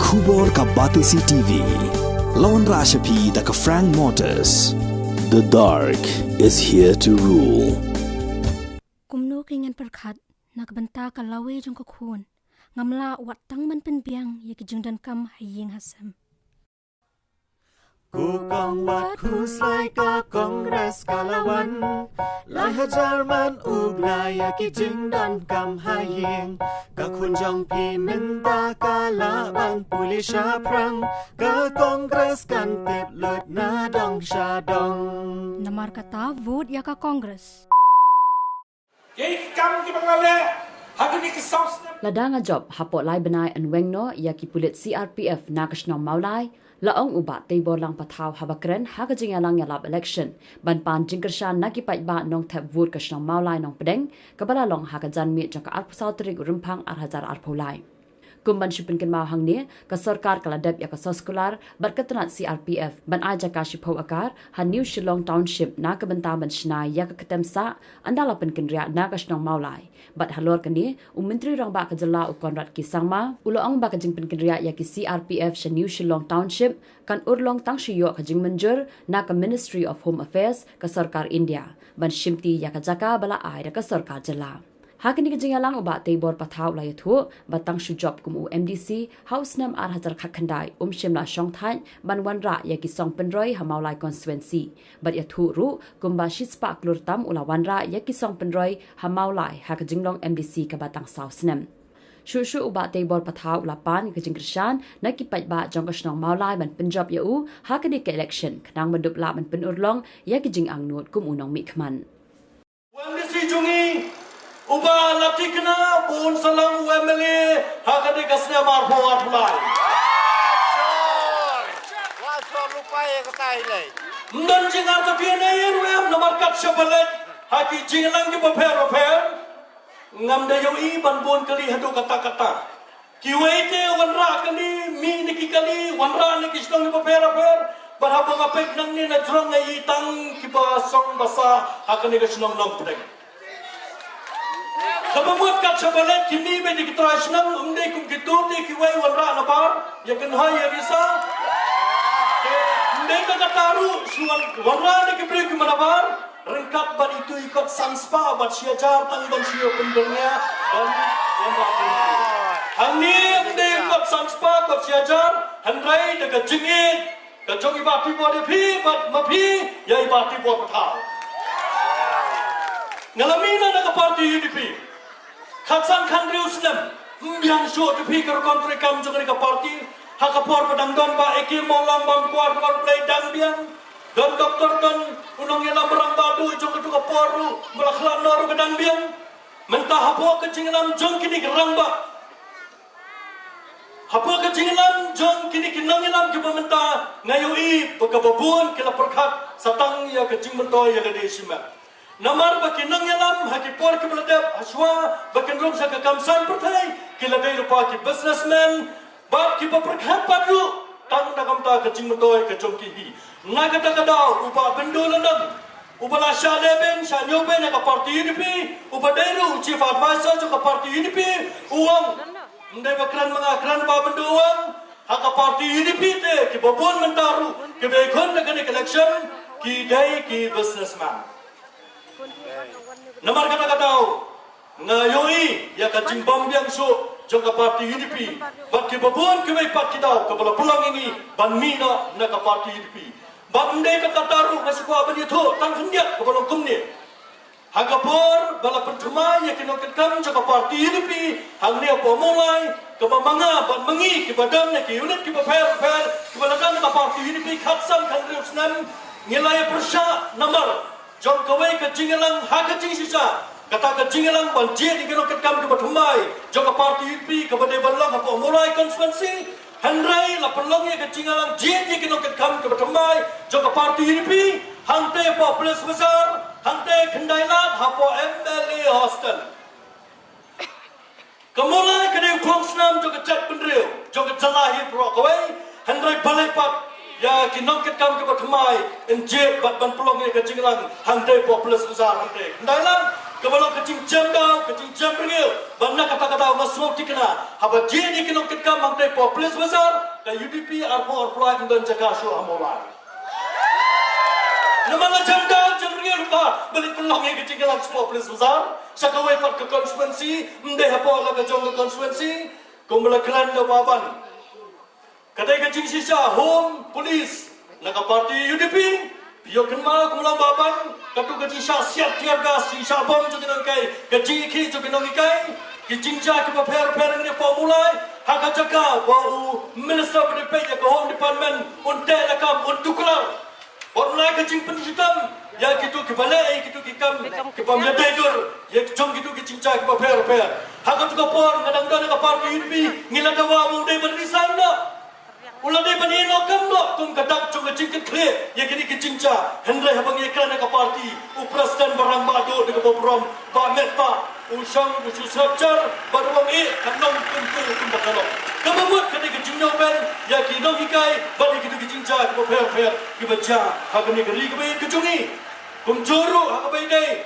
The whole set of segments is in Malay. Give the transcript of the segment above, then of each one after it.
Khubor ka Batesi TV. Lawan Rashapi da ka Frank Motors. The dark is here to rule. Kumno kingan perkhat nakbanta ka lawe jong ka khun. Ngamla wat tang man pen biang ye ki jungdan kam haying hasam. Ku kong wat kuslai ka kongres kalawan Lai hajar man ublaya ki jingdan kam haying Ka kunjong pi minta kala ban pulisha prang Ka kongres kan tip lut na dong sha dong Namar kata vote ya ka kongres. Yei kam ki banglale hagni ki saus Ladanga job hapot lai benai an wengno ya ki pulit CRPF nakashnong maulai laong uba table lang pataw habakren hagajing alang yalab election ban pan jingkershan nakipai ba nong thap vote kashnong maulai nong pedeng kabala long hagajan mi jaka arpusau trik rumpang arhajar arpulai kumban shipin ken mau hang ni ka sarkar kaladep ya ka soskular barkatnat CRPF ban aja ka shipho akar han New Shillong Township na ka banta ban shnai ya ka katemsa andala pen ken ria na ka shnong maulai bat halor kani menteri rang ba ka jala u konrad ki sangma uloong ba ka jing pen ken ria ya ki CRPF sha New Shillong Township kan urlong tang shiyo ka jing manjur na ka Ministry of Home Affairs ka sarkar India ban shimti ya ka jaka bala ai ka sarkar jala Hakini ka jingalang uba tebor pathaw la yathu batang shujop kum MDC house nam arhajar khakhandai shimla shongthai banwan ra yaki song penroi hamaulai constituency bat yathu ru kumba shispa klurtam ulawan ra yaki song penroi hamaulai hakajinglong MDC ka batang south nam Shushu uba tebor pathaw la pan ka jingkrshan nakipat ba jongkashnong maulai ban Punjab ya u hakini ka election khnang mandup la ban penurlong yaki jing angnut kum unong mikman MDC jungi Uba lati kena pun salam UMLA hakade kasnya marfo atulai. Wasor lupai ka tai lai Ndan jingar tapi na yer wem nomor kat shabalet haki jingalang ki paper ngam da yo I ban bon kali hadu kata-kata. Kiwaite wanra kali mi niki kali wanra niki stong paper barhabang apek nang ni na jrong ngai tang ki ba song basa hakane ka snong long pedeng. Kamuat kat sabalet kini be dikitrasnam umde kum kituti kiwai wanra nabar ya kan hai risa umde ka kataru suan wanra ne kibri ki manabar rengkat ban itu ikut sanspa bat siajar tang ban sio pendengnya dan wanra hani umde ikut sanspa kot siajar handrai de jingit ka jogi ba pi bo de pi bat mapi ya ibati bo patha ngalamina na ka party UDP Khatsan Khandri Uslam Mbiang Sho to Pikar Country Kam Jogri ka party Hakapor Padang Don Ba Eki Molam Bam Kuar Kuar Play Dang Biang Don Doktor Don Unong Yelam Barang Badu Jong Ketuka Poru Melaklan Noru Kedang Biang Mentah Hapo Kecinglam Jong Kini Gerang Ba Hapo Kecinglam Jong Kini Kinang Yelam Kiba Mentah Ngayui Pagababun Kila Perkat Satang Ya Kecing Mentoy Ya Gede Simak Namar bagi nang yalam haki por ke beladap aswa bakin rom sa kakamsan pertai kila day lupa ki businessman bab ki paperkhat padu tang nakam ta kecing mentoy ke jongki hi nagata kadau upa bendolanam upa la shaleben shanyoben ka party UDP upa dairu chief advisor ka party UDP uang ndai bakran mga kran ba bendoang haka party UDP te ki babon mentaru ki bekon na election ki dai ki businessman Namar kata-katau ngayoi ya kacing bom biang so jangka parti UDP bat ke babon ke mai pat kita kepala pulang ini ban mina na ka parti UDP bat ndai ka kataru masih ko abani tho tang hendia kepala kumni hagapor bala penthuma ya kinok kam jangka parti UDP hang ne po mulai ke manga bat mengi ke badan ne ke unit ke fair ke balakan ka parti UDP khatsan Khandri Uslam ngilai persya namar Jom kawai ke jingalang haka jing sisa kata ke jingalang banjir di kena ketkam ke batumai jom ke parti UDP ke badai balang apa mulai konstituensi handrai la pelongnya ke jingalang jir di kena ketkam ke batumai jom ke parti UDP hangte populus besar hangte kendailat hapo MLA hostel kemulai ke dia klong senam jom ke cat pendriu jom ke jalahi pro kawai handrai balai pat ya kinong ketkam ke batumai enjir bat ban pelongnya ke jingalang hangte populus besar hangte kendailat Kebalong kecing jam daw, kecing jam beriu. Banda kata-kata ngasmok dikena. Haba jadi kinong kitkam hangtai populis besar. Ka UDP arpo arpulai dan jaga syuh amolai. Namanya jam daw, jam beriu lupa. Balik pelong yang kecing kelang populis besar. Sakawai pat ke konstituensi. Mendai hapo ala kejong ke konstituensi. Kumbala kelan daw baban. Kadai kecing sisa home police. Naka parti UDP. Biar kenal kumula baban, katu kecing siap tiar gas, sisa bom juga nongkai, kecing iki juga nongkai, kecing jah kita per ini formulai, hak jaga bahu minister pendidikan ke home department untuk lekam untuk kelar, formulai kecing pendidikan, ya gitu kebalai gitu kikam kepamnya tidur, ya jom gitu kecing jah kita per, hak juga por ngadang-ngadang ke parti UDP, ngiladawa mudai berisan nak. Ulah dia bani lokam no, kum kadak cuma cingkat clear, ya kini kecingca, Hendrai habang iklan ke parti, upraskan barang bado dengan boprom, pamet pa, usang usus rapcar, baruang kanong kumpu kumbakalok. Kamamut kini kecing noben, ya kini hikai, bani kitu kecingca, keper, kebaca, hagani keri kebayi kecungi, kum juru hagabai day,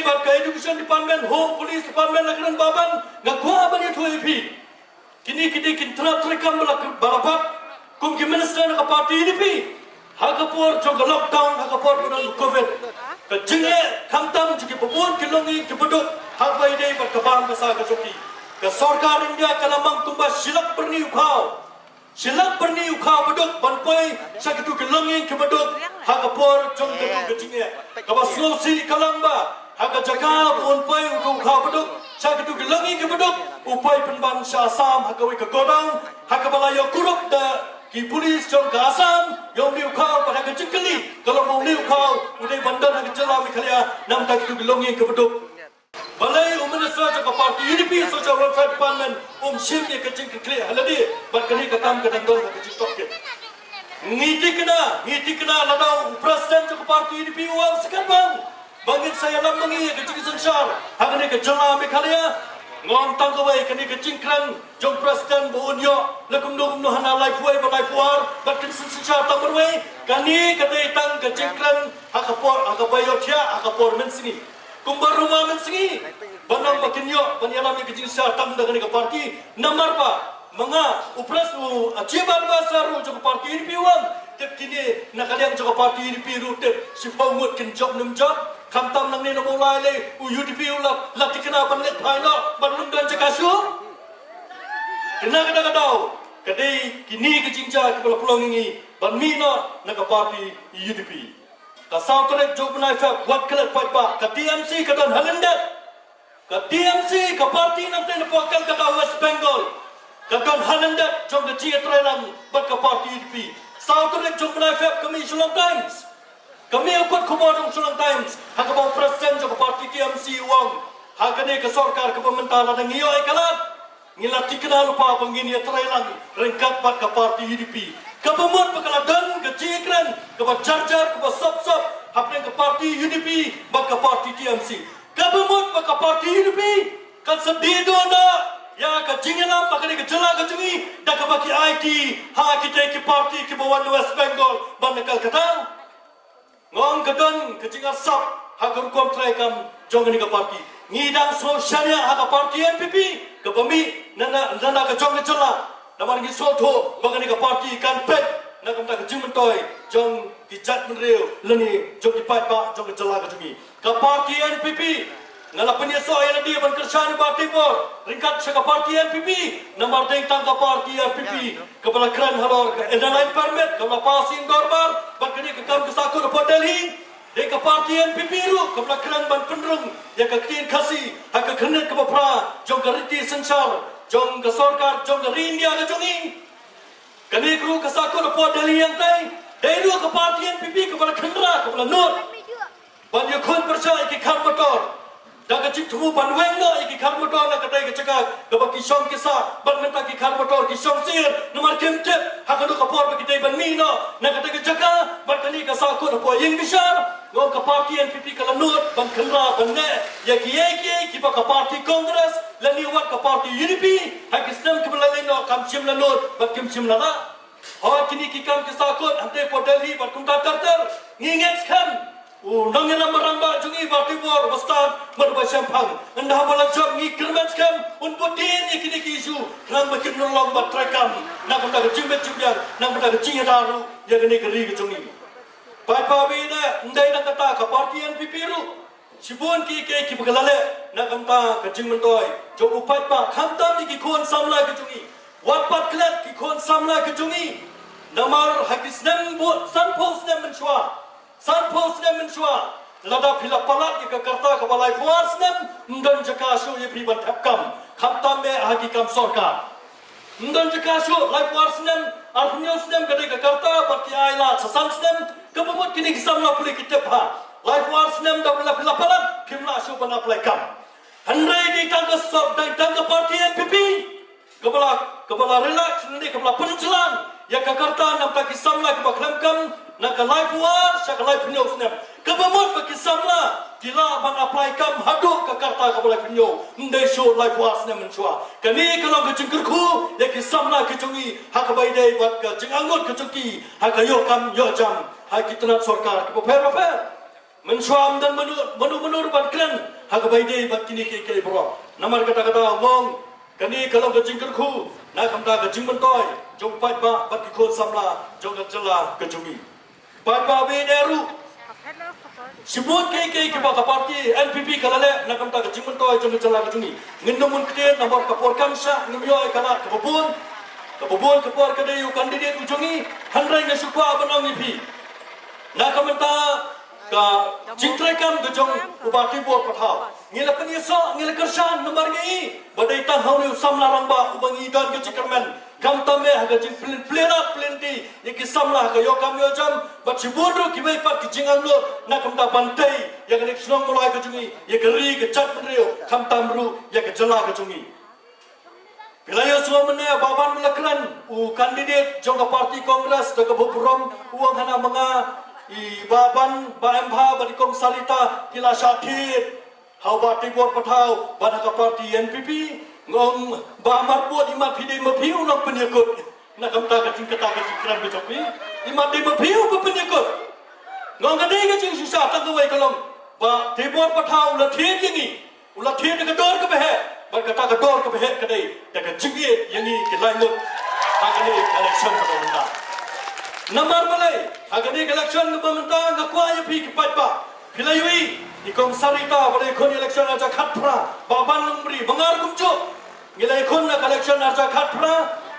bat ka education department, home police department lakaran baban, ngakwa bani tu AP. Kini kita telah terekam balapat kum ki minister nak parti UDP hagapur jog lockdown hagapur dengan covid ke jenge kamtam jiki babun kilongi ke beduk hagai dei berkebang ke sa ke joki ke sarkar India kalamang tumba silap perni ukau beduk banpoi sakitu kilongi ke beduk hagapur jog ke jenge ke baslosi kalamba haga jaga banpoi ukau beduk sakitu kilongi ke beduk upai penbangsa Assam hakawi ke Godang hakabalaya kuruk da ki polis jong ke Assam yang liu kau pada ke jengkeli kalau mau liu kau udai bandar hak jela mikhalia nam tak itu gelongi ke beduk balai minister ke parti UDP social welfare department sim dia ke jengkeli haladi bat kali katam ke dangdon ke jingtok ke ngiti kena ladau presiden ke parti UDP uang sekat bangit saya lamangi ke jingkeli sensar hak ni ke jela mikhalia ngom tang kawai kini kecingkran jong presiden buunyo lakum no hana life way balai puar batin sensar tang berway kani kadai tang kecingkran hakabayo tia hakapor mensini kumbar rumah mensini banang makinyo banyalam yang kecingkran tang dengan ke parti namar pa mga upras u achiban basaru jong parti ini piwang tep kini nakaliang jong parti ini piru tep si pamut kin job num job kamtam nang ni na mulai le UDP ulat lati kena panlet paino banlum dan cakasu kena kadang kadai kini kecingca kepala pulang ini banmina na ka parti UDP ka sautrek job na fa wat kelet pa ka TMC ka dan halendet ka TMC ka parti nang ten pokal ka West Bengal ka dan halendet jong ke Ciatrelang bat ka parti UDP sautrek job na fa kami Shillong Times kami ikut kumodong Shillong Times hagabang presiden jong parti TMC uang hagane ke sarkar ke pementalan ng iyo ay kalat ngilati kena lupa pengini Trelang rengkat bat ke parti UDP kapamut pekaladan ke Cikren ke Jarjar ke Sop hapne ke parti UDP bat ke parti TMC kapamut ke parti UDP kan sedido na ya ke jingelam pakane ke jela ke jungi dak ke baki IT ha kita ke parti ke bawan West Bengal banakal katang ngong kedon kecinggal sap hagar kontrakam jongan ke parti ngidang sosialnya haga parti NPP ke pemi nana ke jong ke jela namar ngi soto bagani ke parti kan pet nak ke jimentoy jong kijat menreu leni jong dipat ba jong ke jela ke jumi ke parti NPP ngala penyeso ayana dia ban kerjaan parti por ringkat ke parti NPP namar deng tang ke parti NPP kepala kran halor ke endalain permit kepala passing dorbar bakani ke kam ke sakur po Delhi deng ke parti NPP ru kepala kran ban penrung ya ke kien kasi hak ke khenet ke bapra jong ke riti sensar jong ke sarkar jong ke India ke jongi kani kru ke sakur po Delhi yang tai dei ke parti NPP kepala khendra kepala not ban ye khon percaya ke khar motor daga cik tumu banweng no iki khar motor na kadai ke cakap ke baki song kisa ban menta ki khar motor ki song sir nomor kemtep hakado ka por baki dai ban mi no na kadai ke cakap ban kani ka sa ko po yeng bisar ngom ka parti NPP kala not ban khenra ban ne ya ki ba ka parti congress la ni wat ka parti UDP ha ki stem ke belalai no kam chim la not ban kim chim la ha kini ki kam ke sa ko ante po Delhi ban kum ta tartar ngingets kan Nangin maramba jungi parti bor bostan berbasam pang. Anda bala jam ni kermat kam unputin ikini kisu. Nang makin nolong batrekam. Nang benda kecimet cibian. Nang benda kecing daru. Yang ini keri kecungi. Papa bina ndai nak kata ke parti NPP ru. Sibun ki begalale nak kata kecing mentoi. Jo upat pa khamtam ki kon samla kecungi. Wapat klat ki kon samla kecungi. Namar hakisnem buat sanpos nem menshwa. Sanpos nem menshwa. Lada pila palat ki Jakarta ke balai puas nem ndan jakasu ye pribat tapkam. Khamtam me hakikam sorkar. Ndan jakasu lai puas nem arnyos nem kadai Jakarta baki aila sasan nem kebut kini kisamla puli kitepha. Lai puas nem da pila palat kimla su bana plekam. Handai di tangga sop dan tangga parti NPP. Kepala relax ni kepala pencelan. Ya Jakarta nam tak kisamla ke baklamkam nak live war sak live news nem kebamut bagi samla gila ban apply kam haduk ke Jakarta ke live news ndai show live war nem menchua kani kalau ke jengkerku ya kisamla ke jungi hak bai dai buat ke jengangut ke cuki hak yo kam yo jam hak kitnat sarkar ke per menchua dan menur ban kren hak bai dai buat kini ke bro namar kata-kata ngong kani kalau ke jengkerku nak kamta ke jengmentoi jong pat ba bat ki khon samla jong ka jela ke jungi pat ba be deru sibut ke ba ka parti NPP kalale na kamta ke jingmen toy jong ka jela ke jungi ngindomun kete nomor ka por kamsa ngimyo kala ke bubun ke por ke deyu kandidat ujungi hanrai na supa banong ipi na kamta ka jingtrekam ke jong upati bor pathau ngila penyeso ngila kersan nomor ngi badai tang hauni samla rangba ubangi dan ke cikermen kam tame haga jing plena plenti yeki samla haga yo kam yo jam bat sibodo kibai pat kijingang lo na kam ta bantai ya nek snong mulai ke jungi ye geri ke chat penrio kam tamru ya ke jela ke jungi bila yo semua mene baban melakran kandidat jong parti kongres de ke boprom uang hana menga i baban ba emha ba di kong salita kila syakit hau ba tibor pathau ba ka parti NPP ngom ba marbuat imat pide mapiu nak penyekut nak kamta kacing kran becopi imat de mapiu pe penyekut ngom kadai kacing susah tak wei kolom ba tibor pathau la thien yangi ula thien ke dor ke behe ba kata ke dor ke behe kadai tak kacing yangi ke lainut hakane election pemerintah namar balai hakane election pemerintah ngakwa ya pi ke pat ba pilayui ikong sarita pada ikon election aja khatpra baban numbri bangar kumcu ngila ikon na election aja khatpra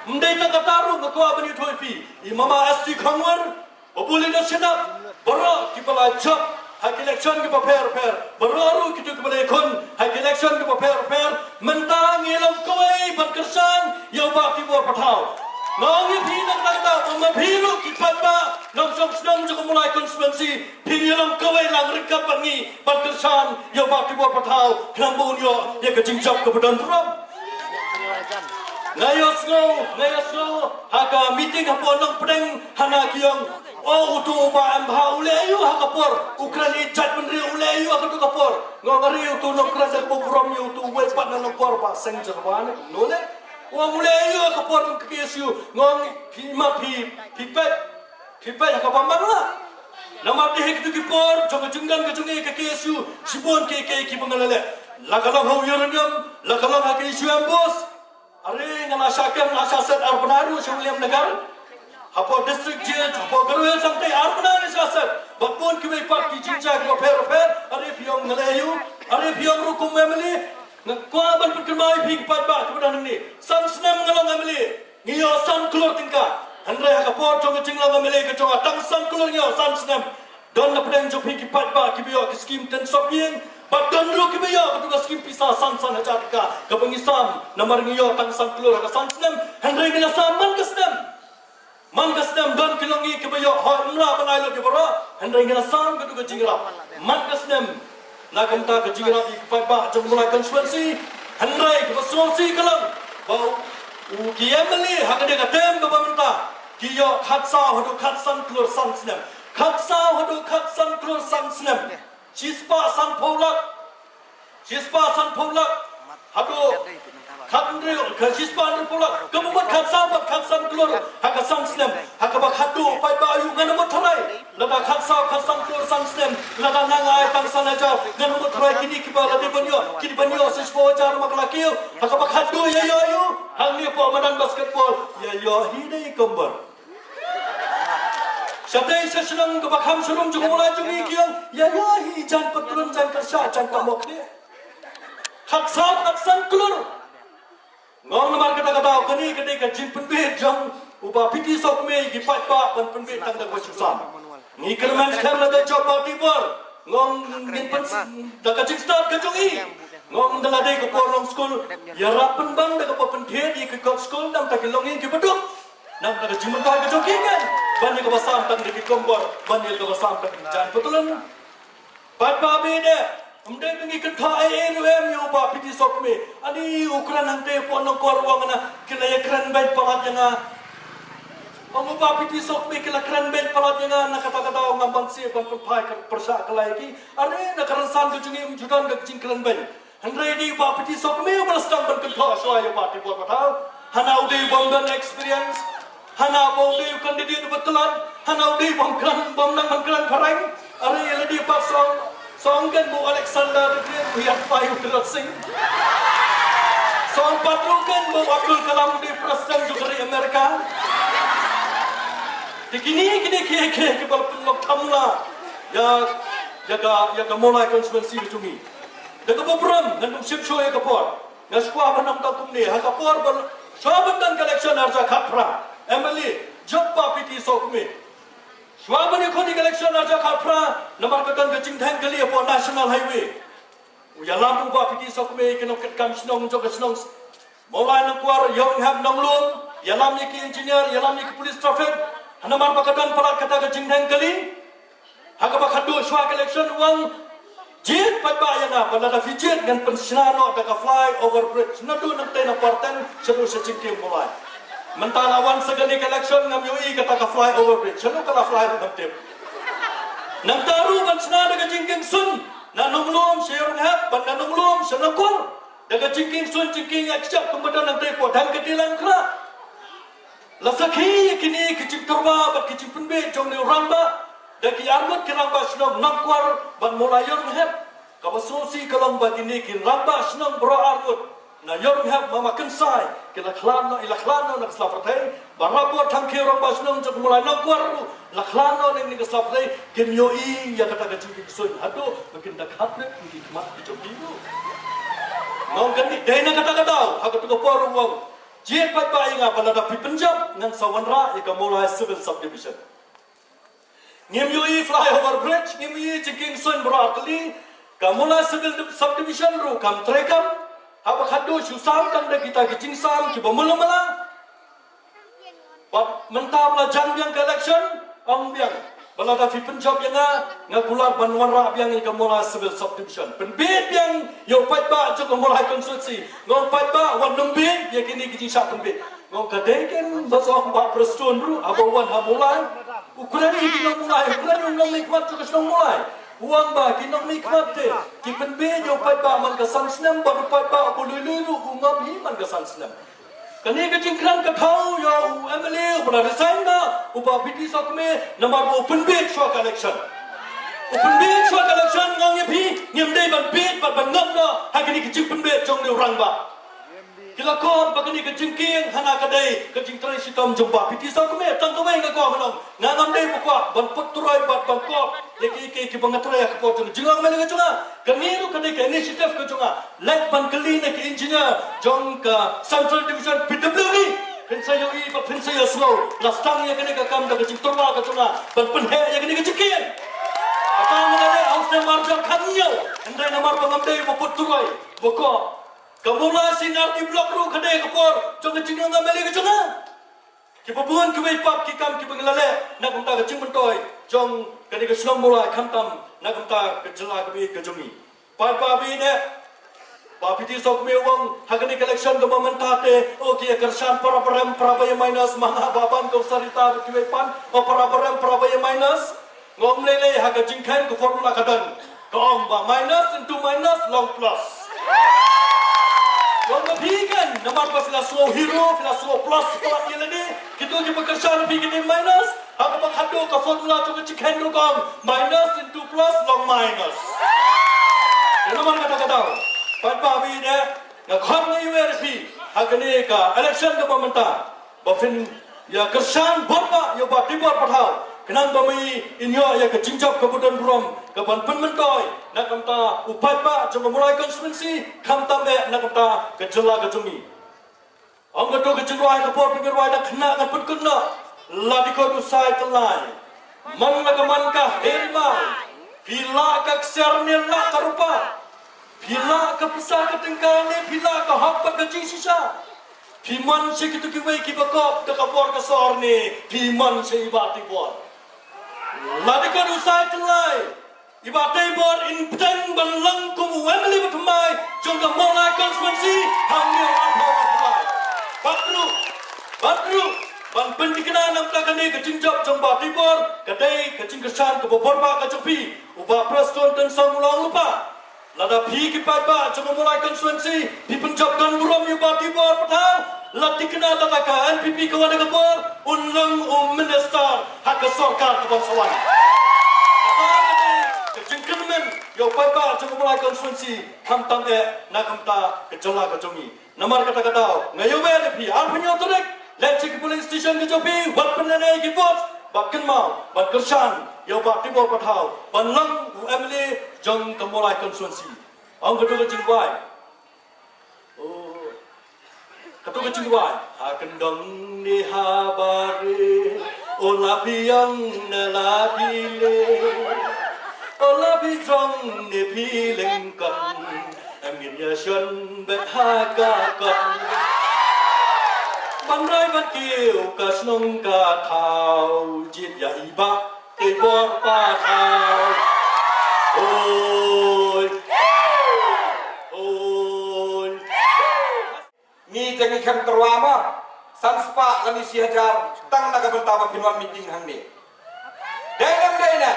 mdai ta kataru ngakwa bani thoipi imama ST khangwar opuli na sedap baro kipala chap hak election ke per baru kitu ke ikon hak election ke per mentang ngilam koi berkesan ya ba tibor pathau nongi pinang nagda mabilu kipatba nong senang juga mulai konstituensi pingilam kawai lang rikat bangi berkesan ya bakti buat pathau kenambun yo ya kejingjap ke badan drum ngayos haka meeting hapon nong pedeng hana kiyong utu ba ambha uleyu haka por ukrani chat menri uleyu haka tu kapor ngari utu nong krasa boprom yu utu wepat nong por ba seng jerwane nole Wang mulai yo kapor ke KSU ngong pipet haka bambang lah. Nama dia itu kipor jong jenggan ke jungi ke KSU sibon ke pengalale. Lakalang hau yoronyam lakalang hak isu ambos. Are ngala syakam asasat arbanaru William Nagar. Hapo district judge hapo garwel sampai arbanaru asasat. Bakpon kibai parti jinjak ko per are piong ngalayu are piong rukum family Ngkwa ban perkemai pi kepat ba kepada ni. Sam senam ngalong amili. Ngiyo san keluar tingkah. Handrai haka por jong jinglang amili ke jonga tang san keluar ngiyo san senam. Don na pedang jo pi kepat ba kibiyo ke skim ten sopien. Ba don ro kibiyo ke tugas skim pisa san hajar ka. Ke pengisam namar ngiyo tang san keluar ke san senam. Handrai ngila sam man ke senam. Man ke senam don kilongi kibiyo hoi mla panai lo kibara. Handrai ngila sam ke tugas jingrap. Man ke senam. Nak kamta ke jingrap di kepat ba jom mulai konstituensi handrai ke konstituensi kalang bau kiameli hak dia katem ke pemerintah kiyo khatsa hadu khatsan keluar san snem khatsa hadu khatsan keluar san snem chispa san polak hadu Khandri khasispan pula kemudian khasabat khasam keluar hakasam slam hakabak hadu pai bayu ngana motharai lada khasam keluar sam slam lada nangai tang sanaja ngana motharai kini kibala de banyo sispo jar maklakio hakabak hadu ya yo hangni po manan basketball ya yo hidai kembar Sadai sesenang kebakam serung jumula jungi kiang ya yo hi jan petrun jan kersa jan kamok dia Haksan keluar Ngong namar kata-kata kini ketika jin penbit jang ubah piti sok me gipat pak ban penbit tang dak susah. Ni kerman sekarang ada coba tibur. Ngong ngin pen dak jing start ke jungi. Ngong dala dei ke porong school ya rapen bang dak apa pendiet di ke school nam tak longin ke beduk. Nam dak jimun ka ke jungi kan. Ban ke basam tang di kompor, ban ke basam tang jan betulan. Pat pa be de Umdai bengi kata ANUM yo ba piti sok me ani ukuran hante po no korwang na kila ya kran ben palat yang Ang ba piti sok me kila kran ben palat yang nakata-kata ngambang si ban pai persa kelai ki are nakaransan tu jungi judan ga jing kran ben handre di ba piti sok me balastang ban kata soya ba ti po patau hana udai bomban experience hana bo udai kandidat betulan hana udai bom nang kran parang are yela di pasong Songkan Bu Alexander dia biar payu terasing. Song patrukan Bu Abdul Kalam di Presiden juga dari Amerika. Kini ke balpun tamla ya mulai konsumensi cumi. Daga beberam dan sip show ya kapor. Ngaskuah benang takum ni ha kapor bal sahabat dan collection arja khapra. Emily joppa piti sokme. Swabani khoni election aja khapra namar katan gajing thang kali upon national highway ya lampu ba piti sokme kenok kam snong jog snong mulai nakwar yong ham nonglum ya lam ki engineer ya lam ki police traffic namar pakatan parat kata gajing thang kali hakaba khadu swak election wang jet patba yana pada fijet ngan pensnano daga fly over bridge nadu nang tena parten sebu secingkim mulai Mentalawan segani election ngam yoi kata ka fly over bridge. Sano kala fly over tip. Nang taru ban sna daga jingking sun. Na nunglom sherung hap ban na nunglom sanakor. Daga jingking sun jingking akcap kemudian nang tepo dan ketilan kra. Lasakhi kini kicing turba bat kicing penbe jong ni ramba. Daki armut kiramba snong nakwar ban mulayon hap. Kabasosi kalong bat ini kin ramba snong bro armut. Na yorum hab mama kensai kila khlano ila khlano nak slapatai barabo thangke rom basnong jok mulai nakwar la khlano ni slapatai kin yoi ya kata gajing sun hado makin dak hapne di mat di jogibu ngong kan dai na kata hago to por wong je pat ba inga balada pi Punjab nang sawanra ya mulai civil subdivision ngem yoi flyover bridge ngem yoi jingking sun berakli kamula civil subdivision ru kam trekam Apa khadu susam tang da kita kicing sam ki bamula-mula. Pat mentam la jang biang election ang biang balada fi Punjab yang ngakular banwara biang ka mola civil subdivision. Penbit biang yo pat ba jok mola konstitusi. Ngong pat ba wan numbit ya kini kicing sa penbit. Ngong kadai kan basong ba preston ru abawan ha mulai. Ukuran ini mulai ukuran ngong nikmat jok snong mulai. Uang ba kinong mikmat te kipen be yo pat ba man ka sansnem ba pat ba bululu ungam hi man ka sansnem kani ka jingkran ka thau yo MLA bra resign na uba piti sakme namar open be shwa election ngong ye phi ngem dei ban be ban ngam na ha kini ki jingpen be jong ni rang ba kila ko ba kini ka jingking hana ka dei ka jingtrai sitam jomba piti sakme tang ka mai ka ko manong ngam dei bukwa ban puturai bat ban ko Eki bangatray ak po jungang mali junga kaniru kani ka initiative ko junga like bankali na ki engineer jong ka central division PWD pinsayo I pa pinsayo slow lastang ya kani ka kam da jing torwa ka junga ban penhe ya kani ka jikin akang ngale aus na marja kanyo andai namar pangamdai mo puturay boko kamula sinar di blok ru kani ka por jong jungang mali ka junga Kipabuhan kawai pap kikam kipangalale nak umta ka cingmentoy jong kani ka snong mulai khamtam nak umta ka jela ka bi ka jumi pa bi ne pa piti sok me wong hagani collection ka momentate okay karsan paraparam prabaya minus maha baban ko sarita kiwai pan o paraparam prabaya minus ngom lele haga jingkhan ko formula kadan ka om ba minus into minus long plus Kau berpikir, nama filosofi hero, filosofi plus setelah ini ni, kita lagi bekerja lebih ni minus. Aku berkado ke formula tu kecik handle kau minus into plus long minus. Ini mana kata-kata? Pada hari ni, ngakon ni URP, hari ni ke election ke pemerintah, bafin ya kersan berapa ya buat tiba patau. Kenang bami inyo ya ke jinjap kebudan buram keban penmentoi nak kamta upat ba jom mulai konstitusi kamta me nak kamta ke jela ke jumi ang gato ke jelai ke por pinggir wai dak kena kan pun kena la di ko du sai telai man la man ka helma bila ka ksar ni la ka rupa bila ka besar ke tengkang ni bila ka hak ke sisa piman se kitu ki wei ki bakop ke kapor ke sor ni piman se ibati bor Ladikon usai telai, ibatai bor in pedang banlang kumu Emily bertemai, jangka mulai konstitusi hamil apa. Batru, ban pendidikan nam takkan ni kejinjap jangka tibor, kedai kejingkesan kebeberapa kejepi, ubah preston dan samulang lupa. Lada pi kipat ba jangka mulai konstitusi dipenjabkan buram ubah tibor petang. Lati kena tatakan NPP kawan kebor unlang minister hak sorkar ke bangsawan. Kejengkemen yo pai-pai jangka mulai konstitusi hamtang nak hamta kejala kejongi. Namar kata-kata ngayo be pi arpunyo turek lecik police station ke jopi wat penane ki vote bakken mau bat kersan yo bat tibor pathau banlang UMLA jang ke mulai konstitusi. Ang kedua jingwai. Kata kecewai, akan dong ni habari, olah biang nelabi le, olah bijong ni pilengkan, aminnya shun berhagakan. Bandai bakiu kasnong katau, jit ya iba tibor patau. Ni jangan kem terwama sanspa lani sihajar tang naga bertama pinwan meeting hang ni dalam daina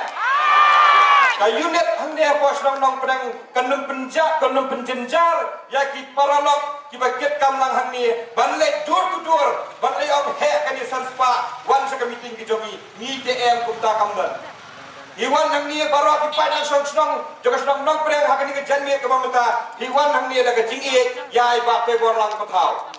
ka unit hang ni pos nong pedang kanum penjenjar ya ki paralog ki baket kamlang hang ni banle door to door banle om he kan sanspa wan sa meeting ki jomi ni DM kumta kamban Iwan hang ni baru ki pai nang song joga song nong preng hakani ke janmi ke mamata Iwan hang ni daga jing yai ba pe bor lang patau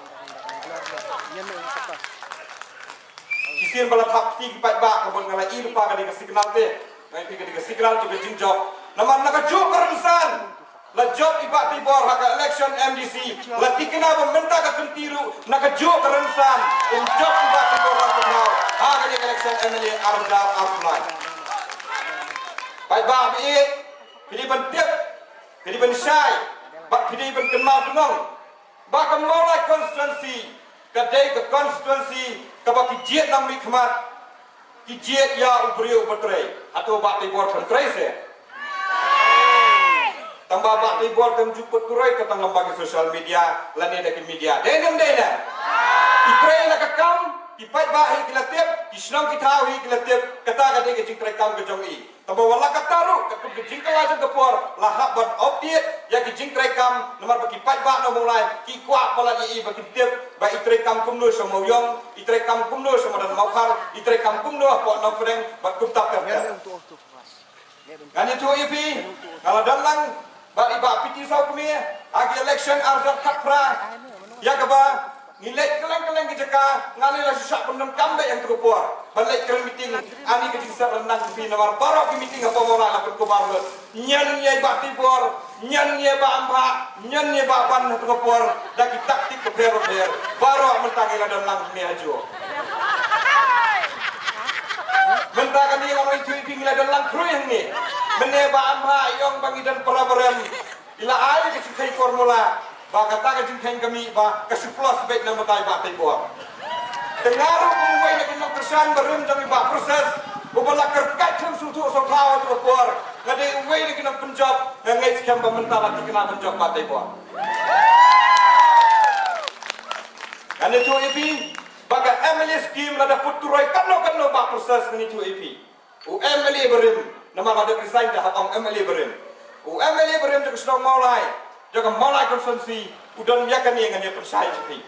Kisir bala thak ti ki pai ba ke bon ngala I lupa ka di signal te ngai pi ka di signal to ke jing job naman naka job karamsan la job iba ti bor haka election MDC la tikina ba menta ka kuntiru naka job karamsan job iba ti bor lang patau ha ka di election MLA arda arflan Baik bah biik, pilih bentik, pilih bensai, bak pilih benkenal tenong, bak kemulai konstitusi, kedai ke konstitusi, kebak kijiat nang mikmat, kijiat ya ubriu berterai, atau bak tibor berterai se. Tambah bak tibor dan juput turai ke tang lembaga sosial media, lani ada media. Denam dena, ikrai nak kam, ipai bah hikilatip, islam kita hikilatip, kata kadai kecing terekam kejongi. Tambah wala kataru ke jingkal aja kepor lahap ban optiet ya ke jingkrai kam nomor bagi pai ba no mulai ki kwa pala i bagi tip ba itre kam kumno sama yong itre kam kumno sama dan maukar itre kam kumno po no freng ba kum tak ter kan itu ipi kalau dalang ba iba piti sau kumi agi election arjat kapra ya ke ba nilai keleng-keleng kejeka ngalih susah penem kambe yang terupor balik ke meeting ani ke sisa renang di nomor baru ke meeting apa mau nak berkubar nyan ye ba tibor nyan ye ba amba nyan ye ba ban terupor daki taktik ke pero baru mentang ila dan lang ni ajo mentang ni orang itu ila dan lang kru yang ni mene ba amba yong bangi dan parabarem ila ai ke sisa formula Baka taga jingkeng kami ba kasuplos baik nama tay ba tibor. Tengaru kumway na kinang kersan barum jami ba proses bubala kerkat kum sutu so kawa tu por. Ngade uway na kinang penjob ngai skam ba mental ati kena penjob ba tibor. Kan itu ipi baka MLA scheme lada puturai kanno ba proses ni tu ipi. U MLA barum nama ada resign dah ang MLA barum. U MLA barum tu kesong maulai Jaga mulai konstitusi udan ya kan yang ngene persai sepi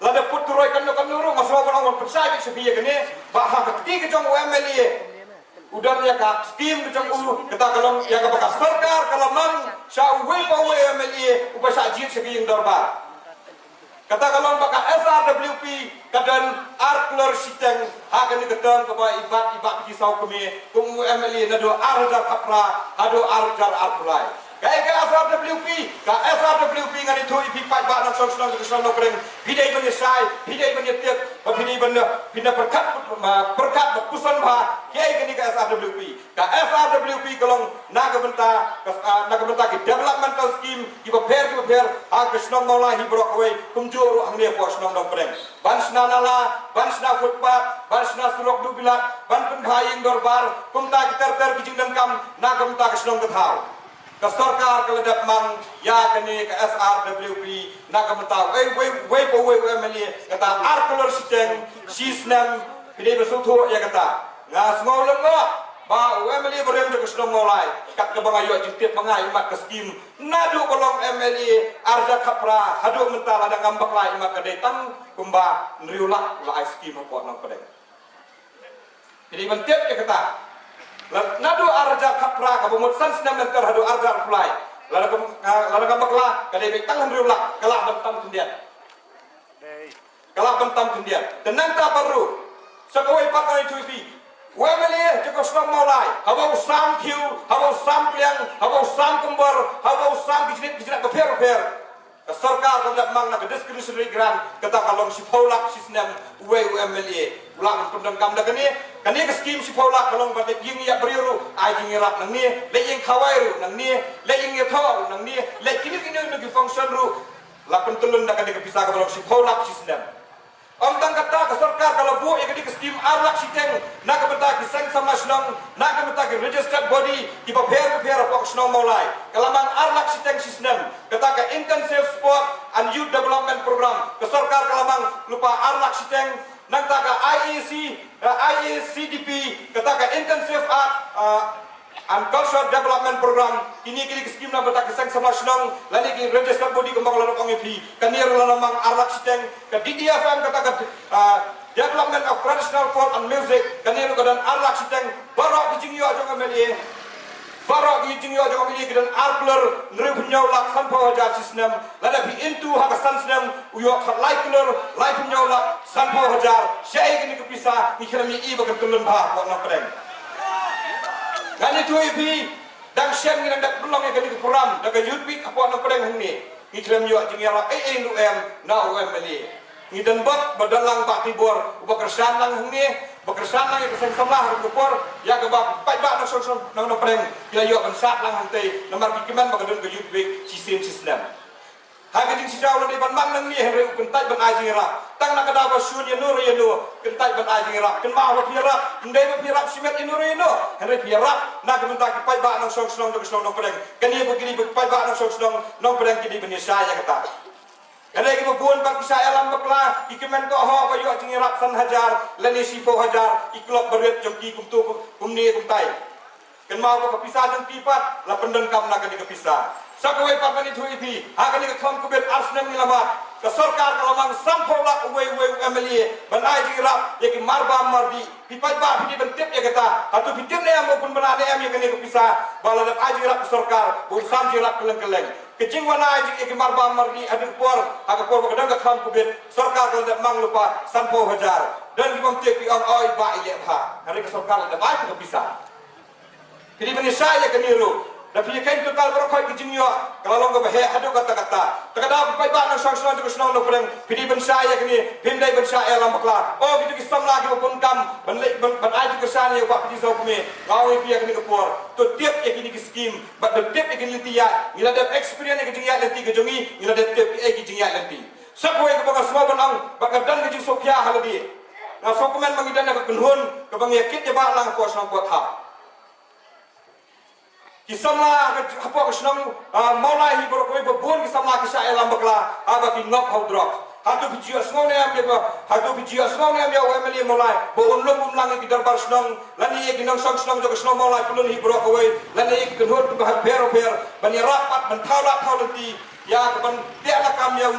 lada putroi kan nuru masalah orang persai sepi ya kene bah ketiga jong UMLA udan ya ka skim jong ulu kita kalau ya ka bekas sarkar kalau mang sya UMLA upasa jin sepi yang darbar kata kalau baka SRWP kadan arkler siteng akan diketem ke ibat kisau kami kum UMLA nado arjar kapra ado arjar arpulai kayak SRWP ngani tu ipi pat ba nak song no preng bidai bani sai bidai bani tiap bidai bani bina perkat pusan ba kayak gini ke SRWP kalau naga benta ke developmental scheme ki prepare ak snong nola hi brok away kumjuru ang ne po snong no preng bansna nala bansna footpath bansna surok dubilat ban penghaying dorbar kumta ki ter kijing kam naga benta ke snong gathau ke sarkar ke ledap mang ya kini ke SRWP nak mentau we UMLA kata arkulur siteng sisnem pide besutu ya kata ngas ngolong ba UMLA berem ke sedong mulai kat ke bangayo jitip bangai mat ke skim nadu kolong MLA arja kapra hadu mental ada ngambak lai mat ke detang kumba nriulak la skim ko nang pedeng jadi mentip ya kata nadu arja kapra kabumut sans nam mentar hadu arja fly lalu kambaklah kadai tangan riulak kalak bentam kendian tenang tak perlu sekawai pakai cuipi UMLA jika sedang mulai habau sam kiu habau sam pliang habau sam kembar habau sam bijinit keper sarkar kalau mang nak discretionary grant kata kalau si paulak si senam UMLA ulang pendang kam dak ni ke skim si paulak kalau balik jing ya beriru ai jing rak nang ni le jing khawai nang ni le jing thor nang ni le kini nak function ru la pentulun dak ke pisah kalau si paulak si senam tang kata ke sarkar kalau bu ya ke skim arlak si teng nak benta ki sang sama senang nak benta ki registered body ki prepare apa senang mulai kalaman arlak si teng si senam kata ke intensive sport and youth development program ke sarkar kalamang lupa arlak si teng nang ta ke IACDP kata ke intensive art and cultural development program kini ke skim na benta ki sang sama senang lani ki registered body kembang lalu pengipi kanir lamang arlak si teng ke DDFM kata ke development of traditional folk and music kanir kedan arlak si teng barak di jingyo jong MLA barak di jingyo jong MLA kedan arkler nrepunyo lak sanpo hajar sistem lada bi into hakasan sistem uyo laikler laikunyo lak sanpo hajar syai kini kepisa ni kira mi i bakan tulun ba ko na preng gani tu ipi dang syam ni dak belong ya kini program dak youth week apa na preng hang ni kira mi yo jingyala nu em na UMLA ni dan bak badalang bak tibor bekersan lang hang ni bekersan lang ke samlah rupor ya ke bak pai bak nang preng kira yo kan sat lang hang te nomor kikiman bakadun ke youth week sistem Hagi jing sijau lo di ban mang nang ni hari kentai ban aji ra tang nak ada basun ya nur kentai ban aji ra ken ma wa pira ndai ba pira simet inur no hari pira nak bentak pai ba nang song nang nang preng kani begini pai ba nang song nang preng kini beni saya kata ada ki buon bak saya alam bakla ikimen ko ho ba yo jing ra san hajar lani sifo hajar iklok berit jongki kumtu kumni kumtai ken ma ba pisah jong pipat la pendeng kam nak di kepisah sakawai parmani tu ipi akan ni kam kubet arsnem ni lama ke sarkar kalamang sampolak uwe UMLA banai jirap ya ki marba mardi pipai ba pidi bentip ya kata hatu pitip ne am pun banane am ya kene kepisa bala dak ajirap sarkar bursan jirap keleng-keleng kecing wana ya ki marba mardi adu por aga por kadang ka kam kubet sarkar kalau dak mang lupa sampo hajar dan ki bentip pi ang oi ba ile ha hari ke sarkar dak ba kepisa pidi bani saya keniru tapi kain total berkoi kijingyo kalau lo ngah hadu kata-kata terkadang pai ba nang sang-sang tu senang no preng pidi ben saya kini pindai ben saya lam bakla oh gitu kisam lagi pun kam ben ai tu kesan ya wak pidi sau kami ngau ipi kini kepor tu tiap ya kini skim but the tiap ya kini litia ngila dat experience ya kijingya lenti kejongi ngila dat tiap ya kijingya lenti sakwe ke bagas semua benang bakadan kijing sokya haladi na sokumen mangidan nak kenhun ke bangyakit ya ba lang ko sang ko tha kisamla apa kesenang maulai hi berkoi bebun kisamla kisah elam bakla aba ki ngop how drop hatu biji asmau ne am dia hatu biji asmau ne am ya emeli mulai bo unlum umlang ki darbar snong lani ye ginong song snong jo snong mulai pulun hi bro kawai lani ye ki hot ba per bani rapat ban thala thalati ya ban dia la kam yau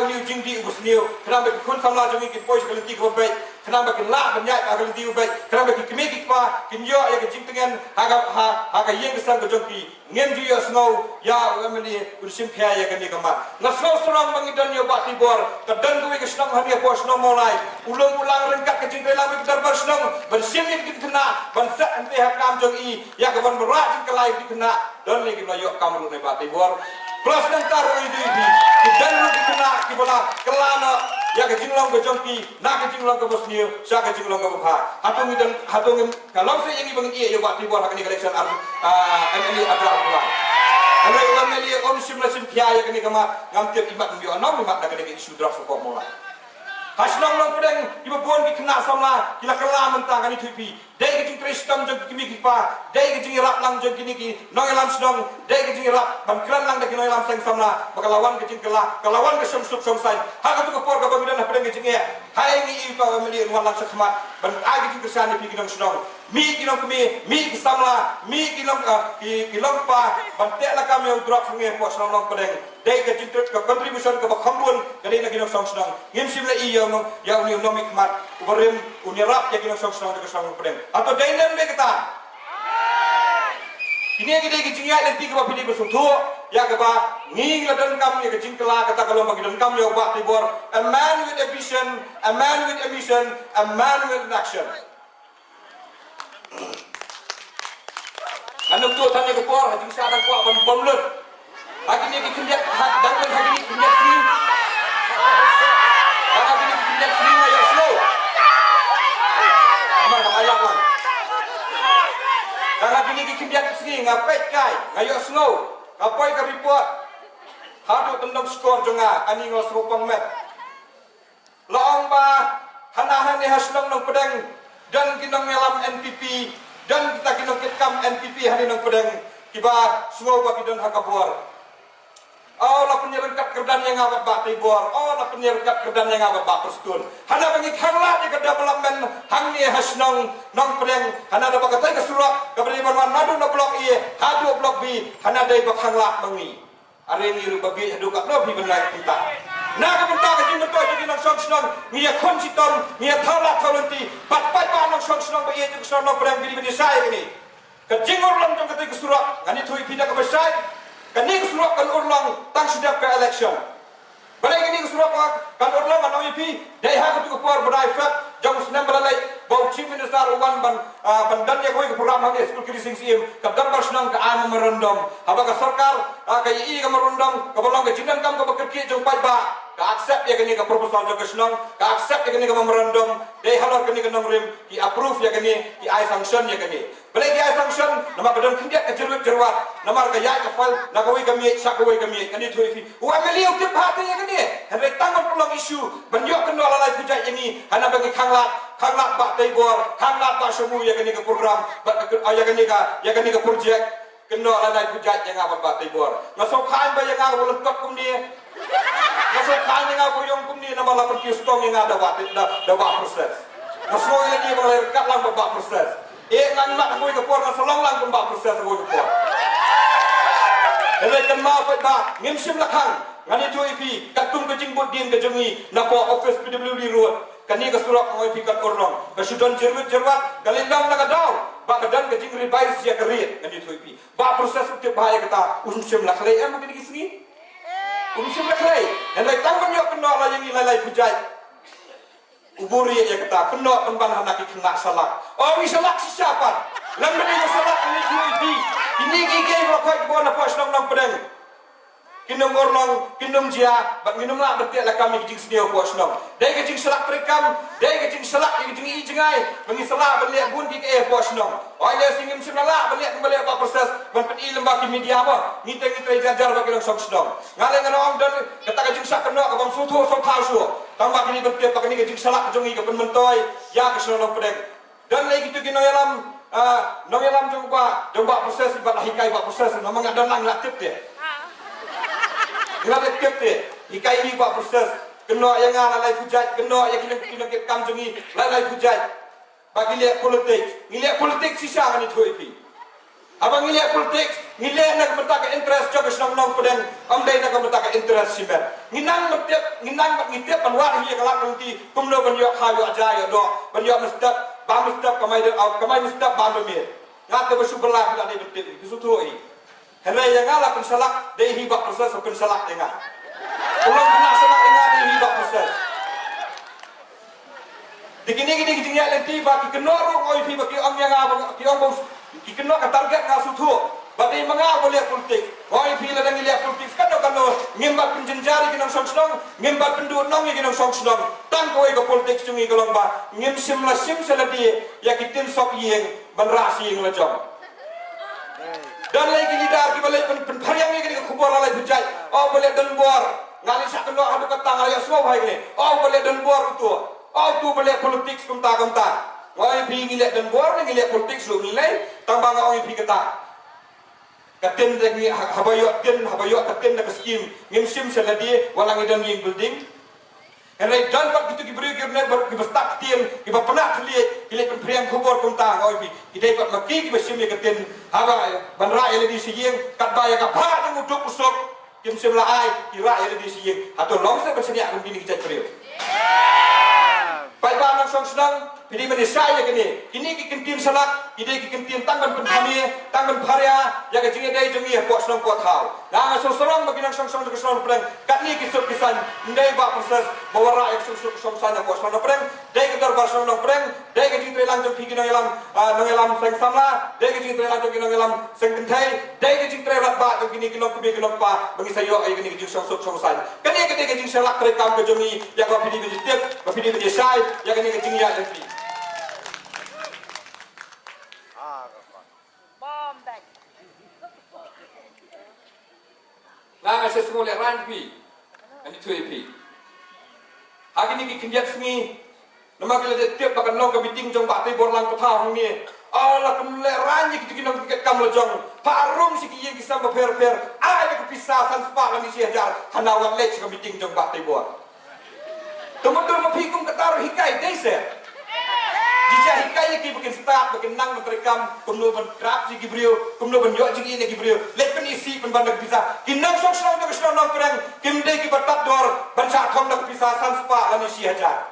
niu jing di ubus niu kenapa ki kun samla jongi ki pois kalenti ko bai kenapa ki la ban yai kalenti bai kenapa ki kemi ki pa kin yo ya ki jing tengen haga yeng sang ko jongki ngem ju ya snow ya emeli ursim phya ya kani kama na snow surang bangi dan yo bati bor ka dan ko ki snong han ya po snow molai ulung ulang rengkat ke jing la ki darbar snong ban sim ki kena ban sa ante ha kam jongi ya ka ban berat jing kelai ki kena dan lagi no yo kam ru ne bati bor plus dan taruh itu dan lu kena ki bola kelana ya ke jinglong ke jongki na ke jinglong ke bosniu sa ke jinglong ke bha hatung kalau saya yang bang iya yo bati bor hakani collection MLE adra pula ana yo MLE om simla sim pia ya kani kama ngam tiap imat mbio ana imat na kani isu drug sokok mola haslong long pedeng ibu bon ki kena samla kila kala mentang kani thupi dai ke jing tristam jong kimi ki pa dai ke jing rap lang jong kini ki nong elam snong dai ke jing rap ban kran lang de ki nong elam seng samla bakalawan ke jing kalawan ke som sup som sai ha ka tu ko por ka bagidan na pedeng ke jing ya hai ni ipa meli wan lang sakmat ban ai ke jing kesan pi ki nong snong mi ki nong kemi mi ki samla mi ki nong ki long pa ban te la kam yo drop nge po snong long pedeng dai ke jing ke contribution ke bakhambun ke dai na ki nong song snong ngim sim la i yo nong ya uni nong mikmat uberim uni rap ya ki nong song snong ke snong pedeng atau dainan me kata ini kita kecingnya nanti kita pilih bersuatu ya kita nging ladan kam ya kecing kela kata kalau bagi dan kam ya buat tibor a man with a vision a man with a mission a man with an action anu tu tanya ke por hajing sa dan kuat bomlut hari ni kita lihat dan hari ni kita lihat sini hari ni kita lihat sini ya slow aman ayat lang kalau bini kikibiak sini ngapai kai ngayo snow ngapai ke report hadu tendang skor jonga ani ngos rupang met laong ba hanahan ni haslong nang pedang dan kinong ngelam NPP dan kita kinong kitkam NPP hani nang pedang kiba semua ba kidon hakabor oh la penyerengkat kerdan yang awak bak tibor oh la penyerengkat kerdan yang awak bak perstun hana bagi khangla di development hang ni hasnong nong pedang hana da bakatai ke surat ke beri man nadu na blok e hadu blok b hana dai bak khangla bangi are ni ru babi hadu ka no bi benai kita na ka benta ka jin to jadi nong song snong ni ya khon sitom ni ya thala tholenti pat pat pa nong song snong ba ye ju snong nong pedang bini sai ni ke jingor lam jong ka tai ke surat ngani thui pida ka besai kini kesuruh kan urlang tang sudah ke election. Balai kini kesuruh kan urlang kan OEP. Dari hari itu keluar berdaya fat jam 9 balai bau chief minister Wan bandan yang kau program hari school kiri singsim kadar bersenang ke ayam merendam. Apa ke sarkar ke IE ke merendam ke belong ke jinan kam ke bekerja jauh ba. Ke accept ya kini ke proposal jauh kesenang. Ke accept ya kini ke merendam. Dari halor kini ke nongrim di approve ya kini di I sanction ya kini. Balai dia sanction nama kedon kindia ke jerut-jeruat nama ke ya ke file nak kawai kami sak kawai kami kani tu ifi wa meli utip hati ya kani hendak tangan pelong isu banyak kena lalai pujat ini hana bagi khanglat bak tibor khanglat bak semu ya kani ke program ya kani ke projek kena lalai pujat yang awak bak tibor ngasok khan ba yang awak lengkap kumni ngasok khan yang awak yong kumni nama la pergi stong yang ada bak proses ngasok yang dia boleh kat lang bak proses nang mak koi ke por salong lang kumba proses koi ke por ele kan ma ba ngim sim lakhang ngani tu ipi katung ke jingbut din ke jengi na po office PWD road kani ke surat ngoi pi kat ornong ke sudan jerut jerwat kalindang na kadaw ba kadan ke jing revise ya kerit ngani tu ipi ba proses utip bahaya kata sim lakhlai em begini sini sim lakhlai ele tangban yo kena la yang ilai pujai uburi ya kata kena temban anak kena salak oh ni salak siapa lambe ni salak ni juipi ini gigi rokok buat apa senang pedang kinum ornong kinum jia bak minum lah bertiak lah kami kecing sedia buat senang dai kecing salak terekam dai kecing salak kecing i jengai mengi salak berliak bundi ke buat senang oh dia singim semala berliak kembali apa proses berpeti lembah media apa ngite jajar bagi orang senang ngaleng orang dan kata kecing sak kena ke bang sutu sok palsu tambah kini bertiap kini kecing salak jongi ke penmentoy ya ke senang pedang dan lagi tu kena yalam jumpa proses ibadah hikai buat proses memang ada lang latip dia. Kita latip dia hikai ini buat proses kena yang ngalai hujat, kena yang kena kam jungi lalai hujat. Bagi lihat politik sisa kan itu ipi. Abang ngilihat politik, ngilihat nak bertak interest jog senang pedang, amdai nak bertak interest siber. Nginang ngitiap panwar hiya kelak nanti, kumno banyak hayu aja do, banyak mestap, bam mestap kamai mestap bam mir. Ngate bersubelah tidak ada betul, bisutoi. Henry yang ngalah pensalak, dia hibak proses pensalak dengar. Ulang kena salak dengar dia hibak proses. Dikini tinggal nanti bagi kenor oi pi bagi ang yang apa ki ang bos ki kenor ka target ngasu tu bagi menga boleh politik oi pi la dangi lihat politik kan ngimbat penjenjari kinang song ngimbat penduduk nong kinang song tang ko ko politik sungi kolong ba ngim sim seladi ya kitin sok yeng banrasi yang lejong dan lagi lidar ki boleh penpariang ni ki kubur alai bujai oh boleh dan bor ngali sak kenor adu katang ya semua hai ni oh boleh dan bor itu. Oh tu boleh politik kumta. Orang pergi ngeliat dan buat ngeliat politik sebelum nilai tambah orang pergi kata. Katen lagi habayok katen nak skim ngimsim seladi walang idan yang building. Henry dan pak gitu diberi kerana berstak tiang kita pernah lihat penperiang kubur kumta orang pergi. Kita ikut maki kita sim katen haba banrai lagi siang kat bayar kapal yang uduk usuk ngimsim laai kira lagi siang atau longsor bersedia begini kita beri. Baik bang langsung senang, pilih menisai ya kini kentin salak, ide kentin tangan penpami, tangan paria, ya kecingnya dari jengi buat senang buat hal. Nah serang bagi langsung senang perang, kat ni kisah kisan, ndai bak proses bawa rakyat senang sana buat senang perang, dari kedar bar senang perang, dari kecing terelang jom pergi nongelam seng samla, dari kecing terelang jom nongelam seng kentai, dari kecing terelat bak jom kini kilok kebi kilok pa, bagi saya ay kini kecing senang sana. Kini kecing salak terekam ke jengi, yang kau pilih berjetiap, kau pilih berjesai. Ya kini kecing ya nanti. Nah, saya semua lihat ranpi, ini tu epi. Hari ni kita sengi, nama kita tiap bahkan long kebiting jong batai borlang petang ni. Allah kemulai ranji kita kena kita kamu jong. Parum si kian kisah berper, ada kepisahan sepak lagi si ajar. Hanawan lek kebiting jong batai bor. Teman-teman menghikum ketaruh hikai desa. Jika hikai ki bikin start, bikin nang merekam, kemudian berkrap si Gibril, kemudian berjok si ini Gibril. Lepas isi penbandak pisah. Kinang sok senang perang, kimdai ki bertat dor, bancak thom nak pisah san spa lani si hajar.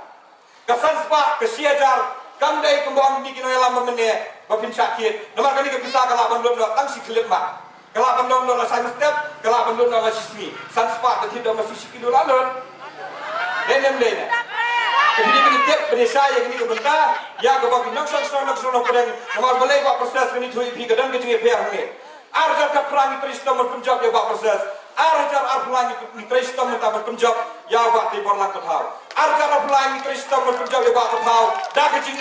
Kesan spa ke si hajar, kamdai kembang ni kino elam memene, bapin sakit. Nomor kali ke pisah kalau bandom lo tang si kelip mak. Kalau bandom lo la saya step, kalau bandom lo la sismi. San spa tidak masih si kilo lalu. Nenem. Kemudian kita bersaya ini kebentar, ya kebagi nangsang pedang, nomor belai buat proses ini tu ipi kadang kecing ipi ni. Arjar kaperangi Kristus berpenjab ya buat proses. Arjar arpelangi Kristus mentabur penjab ya buat tibor lang ketau. Arjar arpelangi Kristus berpenjab ya buat ketau. Dah kecing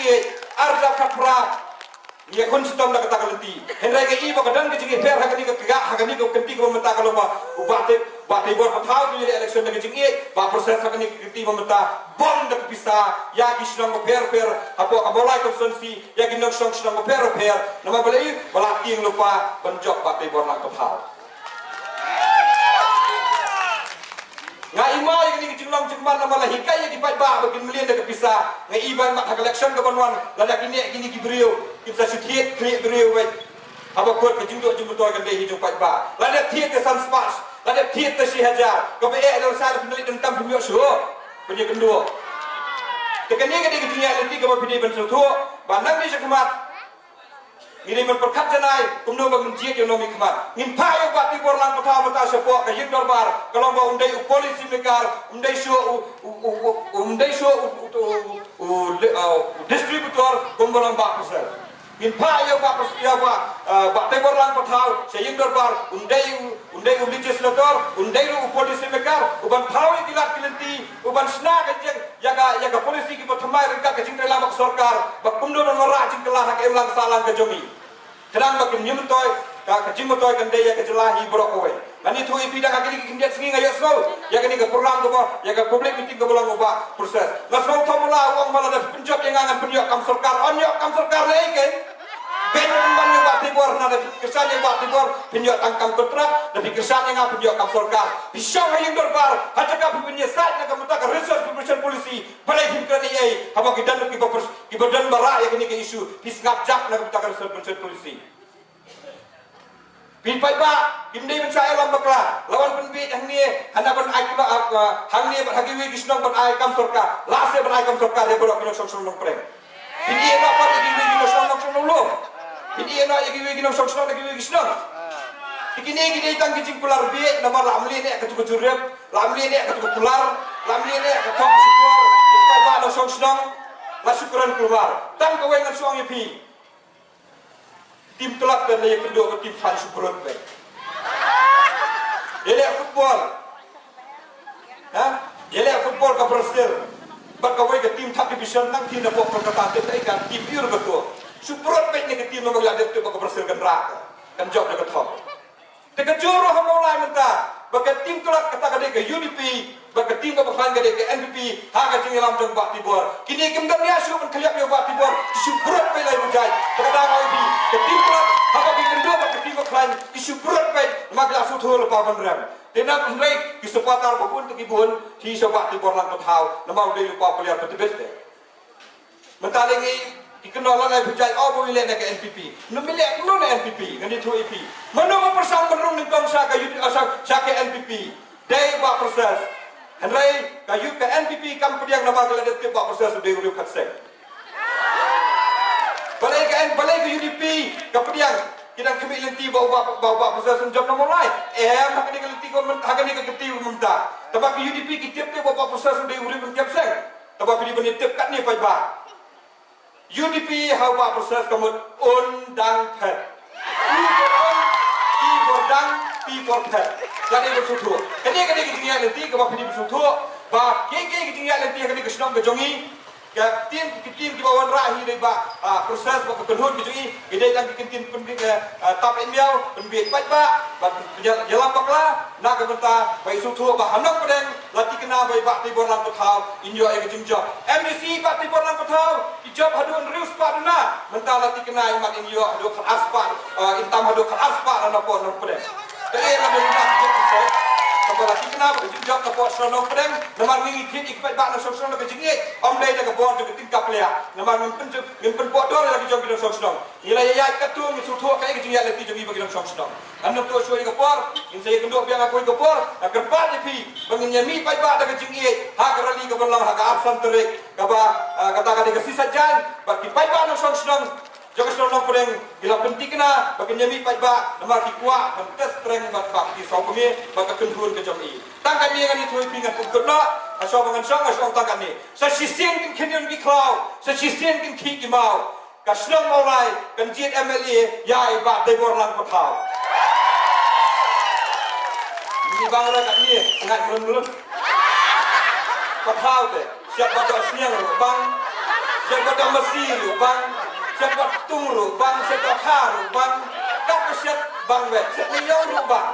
arjar kaperang. Ya kunci tom nak kata kalenti. Henry ke ibu kadang kecing ipi hakani ke kenti ke mentah kalau buat tibor petau tu jadi election nak kecing buat proses hakani kenti mentah. Bom dak pisah ya kisnang per apa abolai konsensi ya kinong senang per nama balai balaki yang lupa penjok batai borlang kepal ngai mai kini kicunang cekman nama lah hikai di ba bakin melian dak pisah ngai iban mak hak election ke banwan lada kini Gibril kita sutiet kri Gibril wei apa kuat kejunduk jumutoi kan dei hijau ba lada tiet ke san spas lada tiet ke si hajar ke be dalam sar penelit dan kam pemiok suh punya kedua. Tekan ni kita tinggal nanti kalau pilih bentuk tu, bandang ni sekemat. Ini berperkat jenai, kemudian menjiat yang nomi kemat. Nimpai bati borlang pertama tak sepok ke yuk dorbar. Kalau mau undai polisi mekar, undai distributor, kumpulan bak besar. Nimpai bati borlang pertama, saya yuk dorbar, undai legislator, undai polisi mekar, uban tahu dilat kelenti, uban senang kecil. Yaga polisi kita thamai rengkat kecing dalam sorkar, bakumdo nora jing kelah hak emlang salang ke jomi. Kadang bakum nyumtoy, kecing motoy kendai ya kecelahi brokowai. Nani tu ipi dah kaki kindiat sengi ngayak semua. Ya kini ke program tu ya ke publik meeting ke bolang ubah proses. Ngasau thamula uang malah dah penjok yang angan penjok kam sorkar, onyok kam sorkar lagi. Ben ban yang buat tibor na da kesan yang buat tibor pinjok tangkam kontrak da kesan yang ngap pinjok kam sorkar pisau yang dorbar hajaka pinjok sat na kam tak research preparation policy balai him kan ai haba kidan ki badan bara ya kini ke isu pis ngap jak na kam tak research preparation policy pin pai ba kim dei ben sai lam bakla lawan penbit hang ni hana ban ai ba hang ni ban hagi wi kisnong ban ai kam sorkar lase ban ai kam sorkar ya bodok kinok sok nong preng ini ena pa lagi wi kinok sok nong lo ini ena lagi wi kinok sok lagi wi kisnong ikini gini tang kicing pular bi nama lamli ne ka jurep lamli ne ka pular lamli ne ka tok syukur pai ba no sok nong la syukuran keluar tang ka wengan suang pi tim telak dan yang kedua tim fan super baik. Dia football, dia football ke Brazil. Berkawai ke tim tak division nang tim dapat perkataan kita ikan tim pure betul. Super baik ni ke tim nomor yang ada tu ke Brazil kan rak kan job dekat top. Dekat juru hamulai mentah. Bagi tim telak kata kade ke UDP, bagi tim ke fan kade ke NPP, haga jeng lam jeng buat tibor. Kini kim dan dia suruh keliap dia buat tibor. Isu berat pelai menjai. Kata kau ini ke tim telak haga bikin dua bagi tim ke fan isu berat pelai magla sutul lepas penrem. Tenang hendak kesempatan apapun untuk ibun, hi sobat tibor lang kau, nama udah lupa peliar betul-betul. Mentah lagi dikenalan ai bujai oh boleh nak ke NPP nomilek no na NPP ngani thu EP mano mo persang menung ning kong sa ka NPP dai ba proses henrai ka ke NPP kam pediang nama kala det ba proses de uru khatsek balai ke UDP ka pediang kidang kemi lenti ba proses job nomor lain hak ni lenti ko hak ni ka keti menta tabak UDP ki tep ba proses de uru khatsek tabak di benitep kat ni pai ba UDP hawa proses kamu undang pet. Pi for pet. Jadi bersuatu. Ketika kita nanti kamu pilih bersuatu, bah ketika kita nanti ketika senang kejongi, tim di bawah rahi dari bah proses bah kekenhun kejongi, kita yang tim pendik tap email pendik pet bah jalan bakla, nak kebentar bayi suatu bah hendak pedeng latih kena bayi bah tibor lang kau, injo yang kejungjok. MDC bah tibor lang kau. Job haduan rius paduna mental latih kena imak injo hadu kan aspan intam hadu kan aspan ana po nang pedeng kaya na dina job se kapala kena job ka po sono pedeng namar ngi thit ikpat ba na sono ka jingi om dai da ka bon jo tin kaplea namar ngin po dor la job bidang sono ila ya ka tu mi sutho kay jingi latih jingi bagi sono anam to so ka por in se kendo biang aku ka por na kerpa di bangin nyami pai ba da ka jingi ha ka rali ka belang ha ka absan terik kata-kata ke sisa jan bagi pai ba no song joga song pereng bila penting kena bagi nyami pai ba nama ki kuat dan tes strength bak di so kami bak kendhun ke jami tangkan ni ngani thui pingan pukut no aso bangan song tangkan ni sa sisien kin kenyon ki klau sa sisien kin ki mau ka slong mau lai kan jiet MLA yai ba te bor lang pathau ni bang ra kat ni ngat mulun pathau te siap pada siang bang siap pada mesin bang siap pada turu bang siap pada haru bang tak siap bang wet siap ni yang bang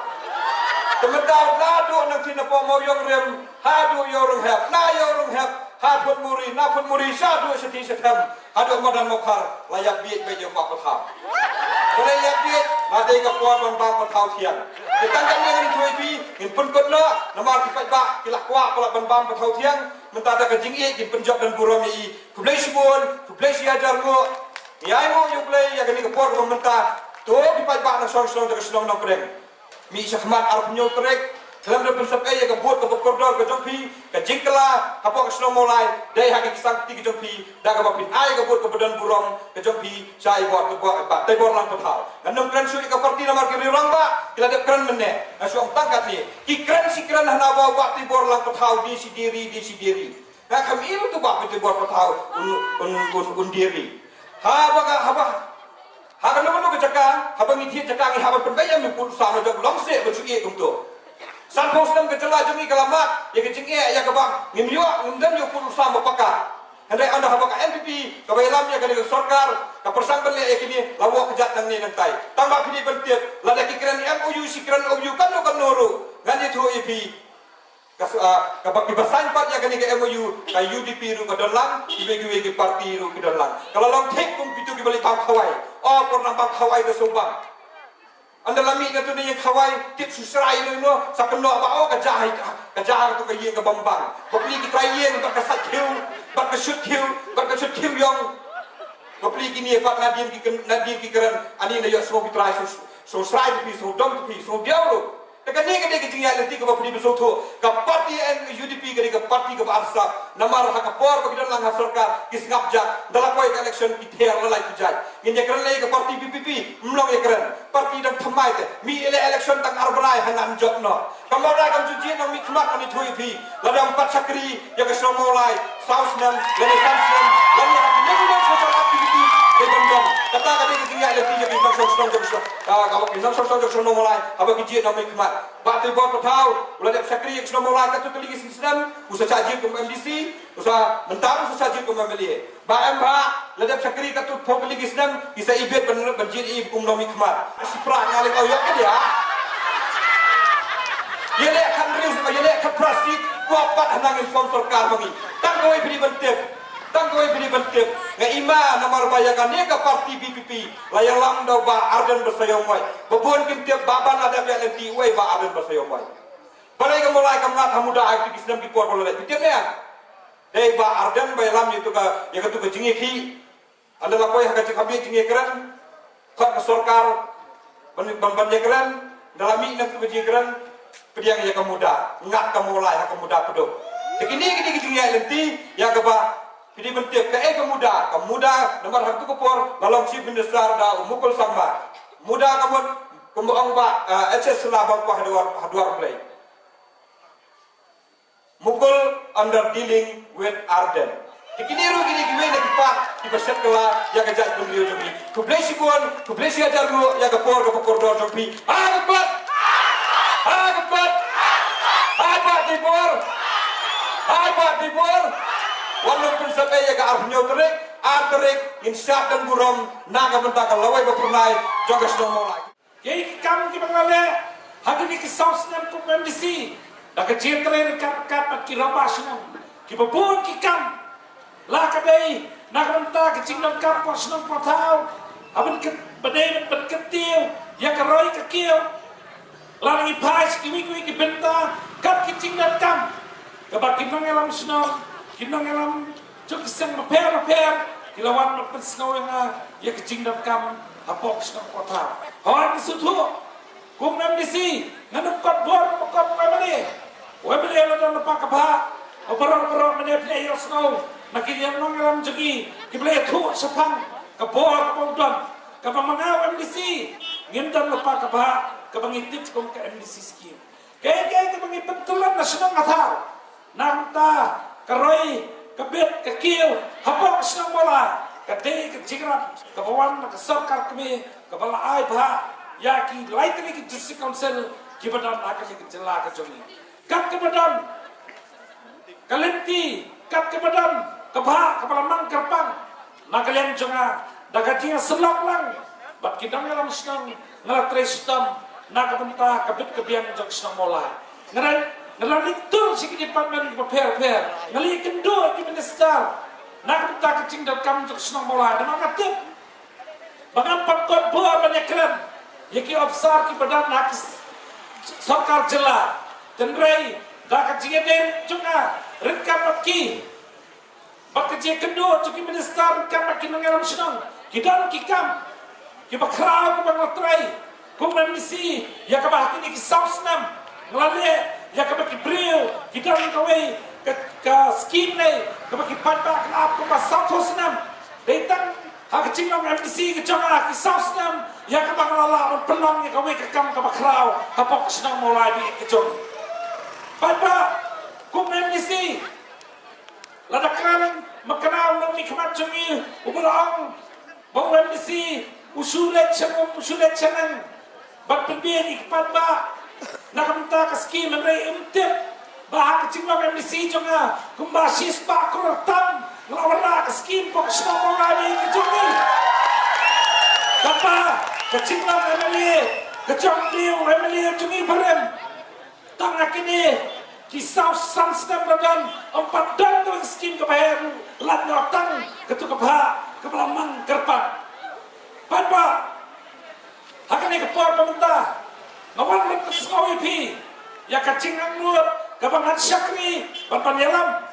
tementau nadu nang tina po mau yang rem hadu yorung hep na yorung hep hadun muri na pun muri sadu seti setem hadu madan mokhar layak biet bejo pak pathau boleh layak biet nadai ka puan bang pathau tiang ditangkan dengan tuipi in pun kotna namar kipat ba kilak kwa pala bang pathau tiang mentada ka jingi di penjab dan burami kublai sibun kublai siajar mo yai mo yu play ya gani ka por ko menta to kipat ba na song da senong na preng mi syahmat arab nyol trek dalam dan pensep ya ka buat ka koridor ka jompi ka jingkala apa ka senong mulai dai ha ka sang ti ka jompi da ka bapin ai ka buat ka badan burong ka jompi sai buat ka ba tai bor lang pathau ganam kran su ka parti namar ke rirang ba kila de kran menne asu tangkat ni ki kran si kran hana ba tai bor lang pathau di si diri na kami itu tu ba tai bor pathau un diri ha naman ko jaka habang ithi jaka ngi habang penbayam mi pul sa no jok longse besu e kumto san postam ke jela jemi kalamat ya ke jinge ya ke bang ngimyo ngundam yo pul sa mapaka andai anda habang NPP ka bailam ya ke sarkar ka persang bele e kini lawo kejat nang ni nang tai tambah pini pentit lada ki kran MOU si kran OU kan no kan noru ngani thu EP ka bagi basan pat ya kani ke MOU ka UDP ru ka dalang ibe ke parti ru ke dalang kalau long tek kum pitu ki balik kau khawai por nampak khawai ke Subang. Anda lami na tu ni yang khawai tit susrai ni mo sa keno ba o ka jah tu ka yeng ka bambang. Bapli ki trai yeng ka sat khiu, ba ka shut khiu yong. Bapli ki ni fa nadim ki keran ani na yo so ki trai so srai pi so dom pi so diao. Dekat ni kita tinggal nanti ke bapli besoto ke parti UDP ke parti ke arsa namar hak por ke dalam sarkar ki sngap jak dalam koi election ki ther lalai pujai nge keren lai ke parti PPP mlong ye keren parti dam thamai te mi election tang arbrai hanan jokno kamara kam juji nang mi khmat ani thui phi ladam pat sakri ya ke somolai south nam renaissance nam lami ni social activity ke bandam kata kita tinggal nanti ke bang sosong kalau kita sosong nomolai apa ki nang mi khmat Bati bor patau, ulah dek sakri yang sudah mulai katu keligi sistem, usah caji ke MDC, usah mentang usah caji ke MLA. Ba MH, ulah dek sakri katu pok keligi sistem, bisa ibet berjid ib nomi khmat. Siprak ngalik oyak ke dia. Yelek kan rius, yelek kan prasik, kuapat hanang inform sarkar mangi. Tang koi beri bentuk. Nga nomor bayakan ni ke parti BPP. Layang lang daw ba arden bersayong way. Babon kim tiap baban ada yang nanti way ba arden bersayong way. Balai ka mulai ka ngat hamuda aktivis nam ki por boleh. Tiap ni dei ba arden ba lam itu ka ya ka tu ka jingi ki. Anda la koy ha ka jingi jingi keran. Khat ka sarkar ban keran dalam mi nak tu jingi keran. Pediang ya ka muda. Ngat ka mulai ha ka muda pedo. Tekini jingi nanti ya ka ba Jadi bentuk ke muda nomor hak tu kupor dalam chief minister da umukul samba muda kemuang ba HS selabang pa hadwar play mukul under dealing with Arden ikini ru gini giwe na kipak ibaset kala ya kajat beliau jobi kublesi ajar lu ya kapor dor jobi abat dibor walaupun sampai ya ke arhnyo terik insya dan buram naga mentaka lawai bapurnai jogas nomor lagi yai kam ki bangale hagini ki saus nam ku MDC da ka jetre kat ki rabas nam ki babon ki kam la ka dei naga mentaka cinglam kam pos nam patau abin ke badai ben ketiu ya ka roi ka kieu la ngi pais ki ki benta kat ki cinglam kam ka baki mangalam snom Kinang alam cuk isang repair kilawan mapes ngaw nga ya kecing dam kam apok snang kota hawan sutu kum MDC nganuk kot bor pokok wemene la dan lepak ba operor mene play snow makin nang alam jugi kible thu sapang ka bor ka pondon ka pamangaw MDC ngimdan lepak ba ka bangitit kum ka MDC scheme kaya ka bangipentulan na snang athar nangta Karoi, kabit, kakiyo, hapok sinang wala, kadei, kajigrap, kabawan, nakasarkar kami, kabalaay ba, yaki, laitali ki district council, kibadan akali ki jela kajongi. Kat kibadan, kalinti, kat kibadan, kabha, kabalamang karpang, nakalian jonga, dagatiya selak lang, bat kidang alam sinang, ngalatray sistem, nakabanta, kabit kabiyang jong sinang wala. Ngalanik tur si department per ngali kendo ki minister nak ta kecing dal kam untuk senang mola dan ngatip bangan pakot boa banyak keren yaki obsar ki badan nak sarkar jela dan rei da kecing den junga rekam ki bak kecing kendo cuki minister kam makin ngalam senang kidan ki kam ki bakrau ki banglatrai komisi ya ka bahti ki sausnam ngalale ya kabaki brio kita ngawai ke scheme nei kabaki padba kenap ko pasatosnam detang ha kecingong MDC ke jonga ki sausnam ya kabangala pelong ya kawai ke kam kabakrau hapok senang mulai di ke jong padba ko MDC ladakan makanau nang nikmat jongi ubulong bang MDC usulet chanang bat pembien ikpadba nakamta ka scheme ngai imtip bahak cinglang MDC jonga kumbasis pa kurtam ngawala ka scheme pok sno ngani kijongi kapa ka cinglang MLA ka chongdiu MLA jongi barem tang akini kisau sanstem badan empat dan to scheme ka baher lan tang ketu ka ba ka belamang kerpa Padba, hakan ni kepor pemerintah, ngawan lentas ngawi pi, ya kacing anglut, kabangan syakri, pan yalam,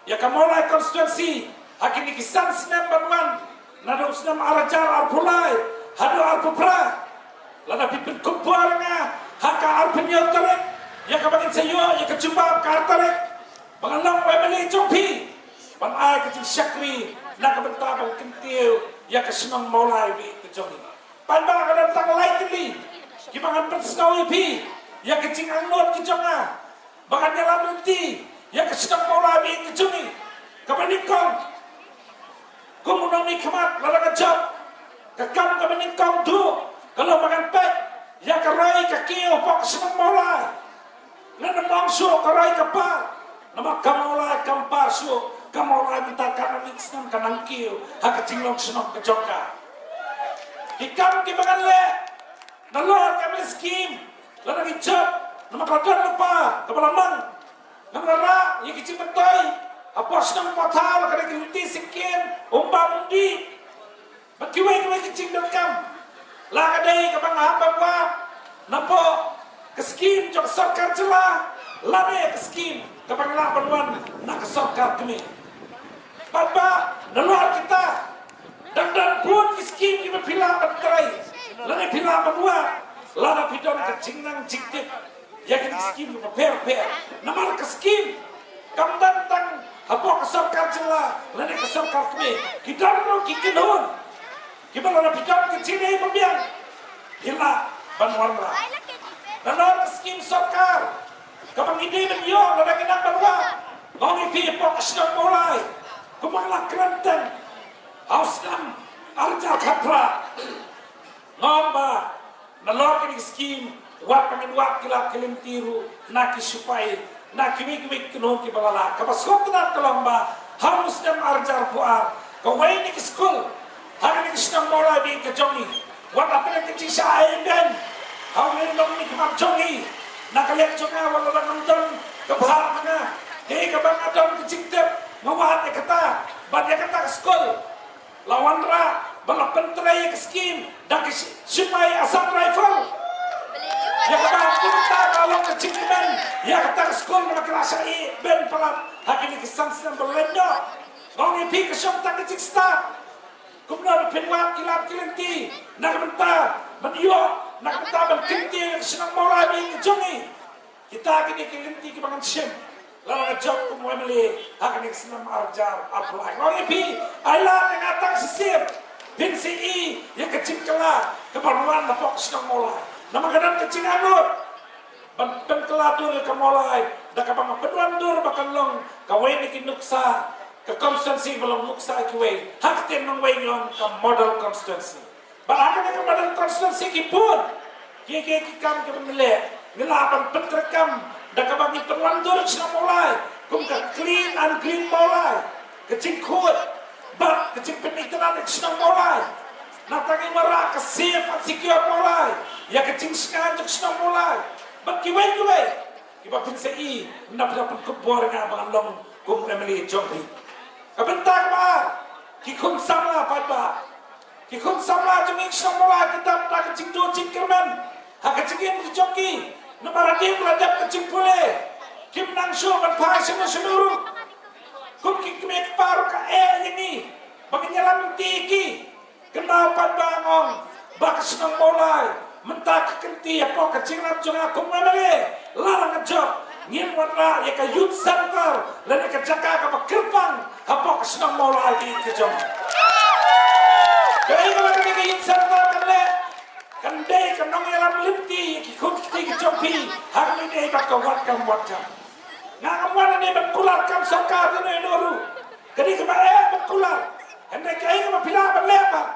ya kamolai konstituensi, hakan ni kisan senam banwan, nado senam arajar arpulai, hado arpupra, lada pipin kumpar nga, haka arpenyotarek, ya kabangin sayo, ya kecubab kartarek, bangalang wemeli jompi, pan ay kacing syakri, nakabentabang kentil, ya kesenang maulai bi kejongi. Pan bang ada tang lain tili, kibangan penskawi bi, ya kecing anglut kejonga, bangan nyalam lenti, ya kesenang maulai bi kejongi. Kabanikong, kumunami kemat ladang ajab, kakam kabanikong du, kalau makan pek, ya karai kakiyo pak kesenang maulai, nana mangsu karai kapal, nama kamaulai kampar su. Kamu orang minta karena mixnan kanang kiu, hak cinglong senok kejoka. Hikam kibangan le, nalor kami skim, lada hijab, nama kadang lupa, kebalamang, ngamara, yang kicing betai, apa senang patal, kada kilti sekian, umba mundi, bakiwai kicing dekam, lah kadai kabang hamba wap, napo keskim jok sarkar celah, lade keskim, kabang lah banwan, nak sarkar kami. Padba, naluar kita, dan pun kiskin kita pilah berterai, lada pilah berdua, lada pidon kecing nang ciktik, ya kita kiskin kita per, namar kiskin, kam tang, apa kesarkar celah, lada kesarkar kami, kita mau kikin hon, kita lada pidon kecing ni pembiang, hila banwan lah, naluar kiskin sarkar, kapang ide menyo, lada kita berdua, ngongi pi apa kesenang mulai. Kumanglah Kelantan, Auslam, Arja Kapra, Ngomba, nalok ini skim, wap pangin wap kila kelintiru, naki supai, naki wik kenung ki balala, kapaskop tenat kelomba, hamus dan Arja Puar, kawai ni skul, hari ni senang mola bi kejongi, wat apa yang kecil saya ben, kau ni dong ni kemar jongi, nakaliak jonga wala nonton, kebahar mana, hei kabang adon kecing tep. Ngawahat kata, badia kata ke skol, lawan ra, balap pentrai ke skim, dan ke sipai asam rifle. Ya kata kita kalau ke cikiman, ya kata ke skol nak rasa ben pelat, hari ini kesan senang berlendo, ngongi pi ke syom tak kecik start, kumna berpenwat kilat kilenti, nak bentar, menyo, nak bentar berkenti, senang mulai bi kejongi, kita kini kilenti kebangan syem. Lalu ngejok ke Mwemeli, akan senam arjar apply. Ngongi pi, ayla nengatang sisir, pinsi i, yang kecil kelah, kebaruan lepok senang mulai. Nama kadang kecil anut, ben kelah dur ke mulai, dah kabang penuan dur bakal long, kawai ni kinuksa, ke konstituensi belum nuksa kiwai, hak tim nong wai nyong ke model konstituensi. Balakan ke model konstituensi kipun, kiki kam ke pemilih, ngelapan pentrekam, dah kabang penuan dur senang mulai, kumka clean and green mulai, kecil kuat, bat kecil peniteran senang mulai. Natangi marah ke safe and secure mulai, ya kecing sengaja senang mulai. Bat kiwai, iba pinsa i, dapat kubor nga bangan long kum Emily Jompi. Kabentar ba, kikun samla padba, kikun samla jenging senang mulai kita tak kecing dua cingkerman, ha kecingin Jompi, namaradim ladap kecing pule, kim nang show berpai seluruh, kum kikmek paru ka ini, bagi nyalam tiki. Kenapa bangun, bak senang mulai, mentak kenti apa kecing lapjong aku mengambil, larang ngejok, ngin warna ya ke youth center, lalu ke jaka ke kerpang, apa senang mulai di kejong. Kaya kalau ke youth center kan deh kenong yalam linti, kikut kita kejompi, hari ini bak kawat kam wakam. Ngakaman ini berkular kam sokar ini noru, jadi kemarin berkular, hendak kaya kemana pilah berlebar.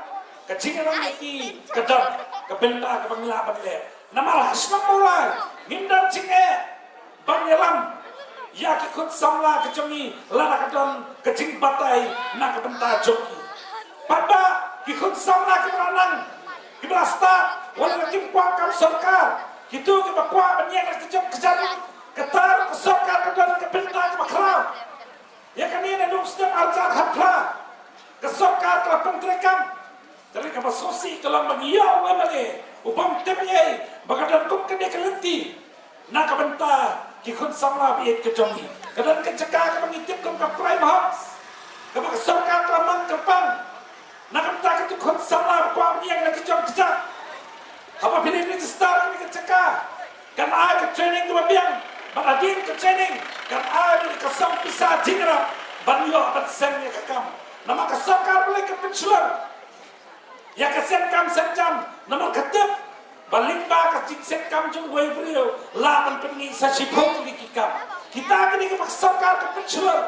Kecing orang ini kedam, kebenda, kebangla, bangla. Nama senang mulai, mindan cinge, bangyalam, ya kikut samla kejongi, lara kedam, kecing batai, nak kebenta joki. Pada kikut samla keberanang, kibelasta, walau kimpuang kam sorkar, gitu kibakwa banyak kejam kejar, ketar kesorkar kedam kebenta kebakrau. Ya kan ini ada sedang arjat hapra, kesorkar telah pentrekam. Dari kapal sosi kalau mengiau memang upam temye bagadan kum kene kelenti nak benta kikun samla biet kejongi kadan keceka ka mengitip kum ka prime house ka bak sarkar klamang kerpang nak benta kikun samla kwa yang nak kejong kejak apa pilih ni star ni keceka kan ai ke training tu biang badin ke training kan ai ni kasam pisah jingra banyo bat sen ni kakam nama ka sarkar boleh ke pensiun ya kesen kam senjam nama ketep balik ba ka sen kam jung wei brio lapan pengi sa sipong di kikam kita kini ke sarkar ke pensiun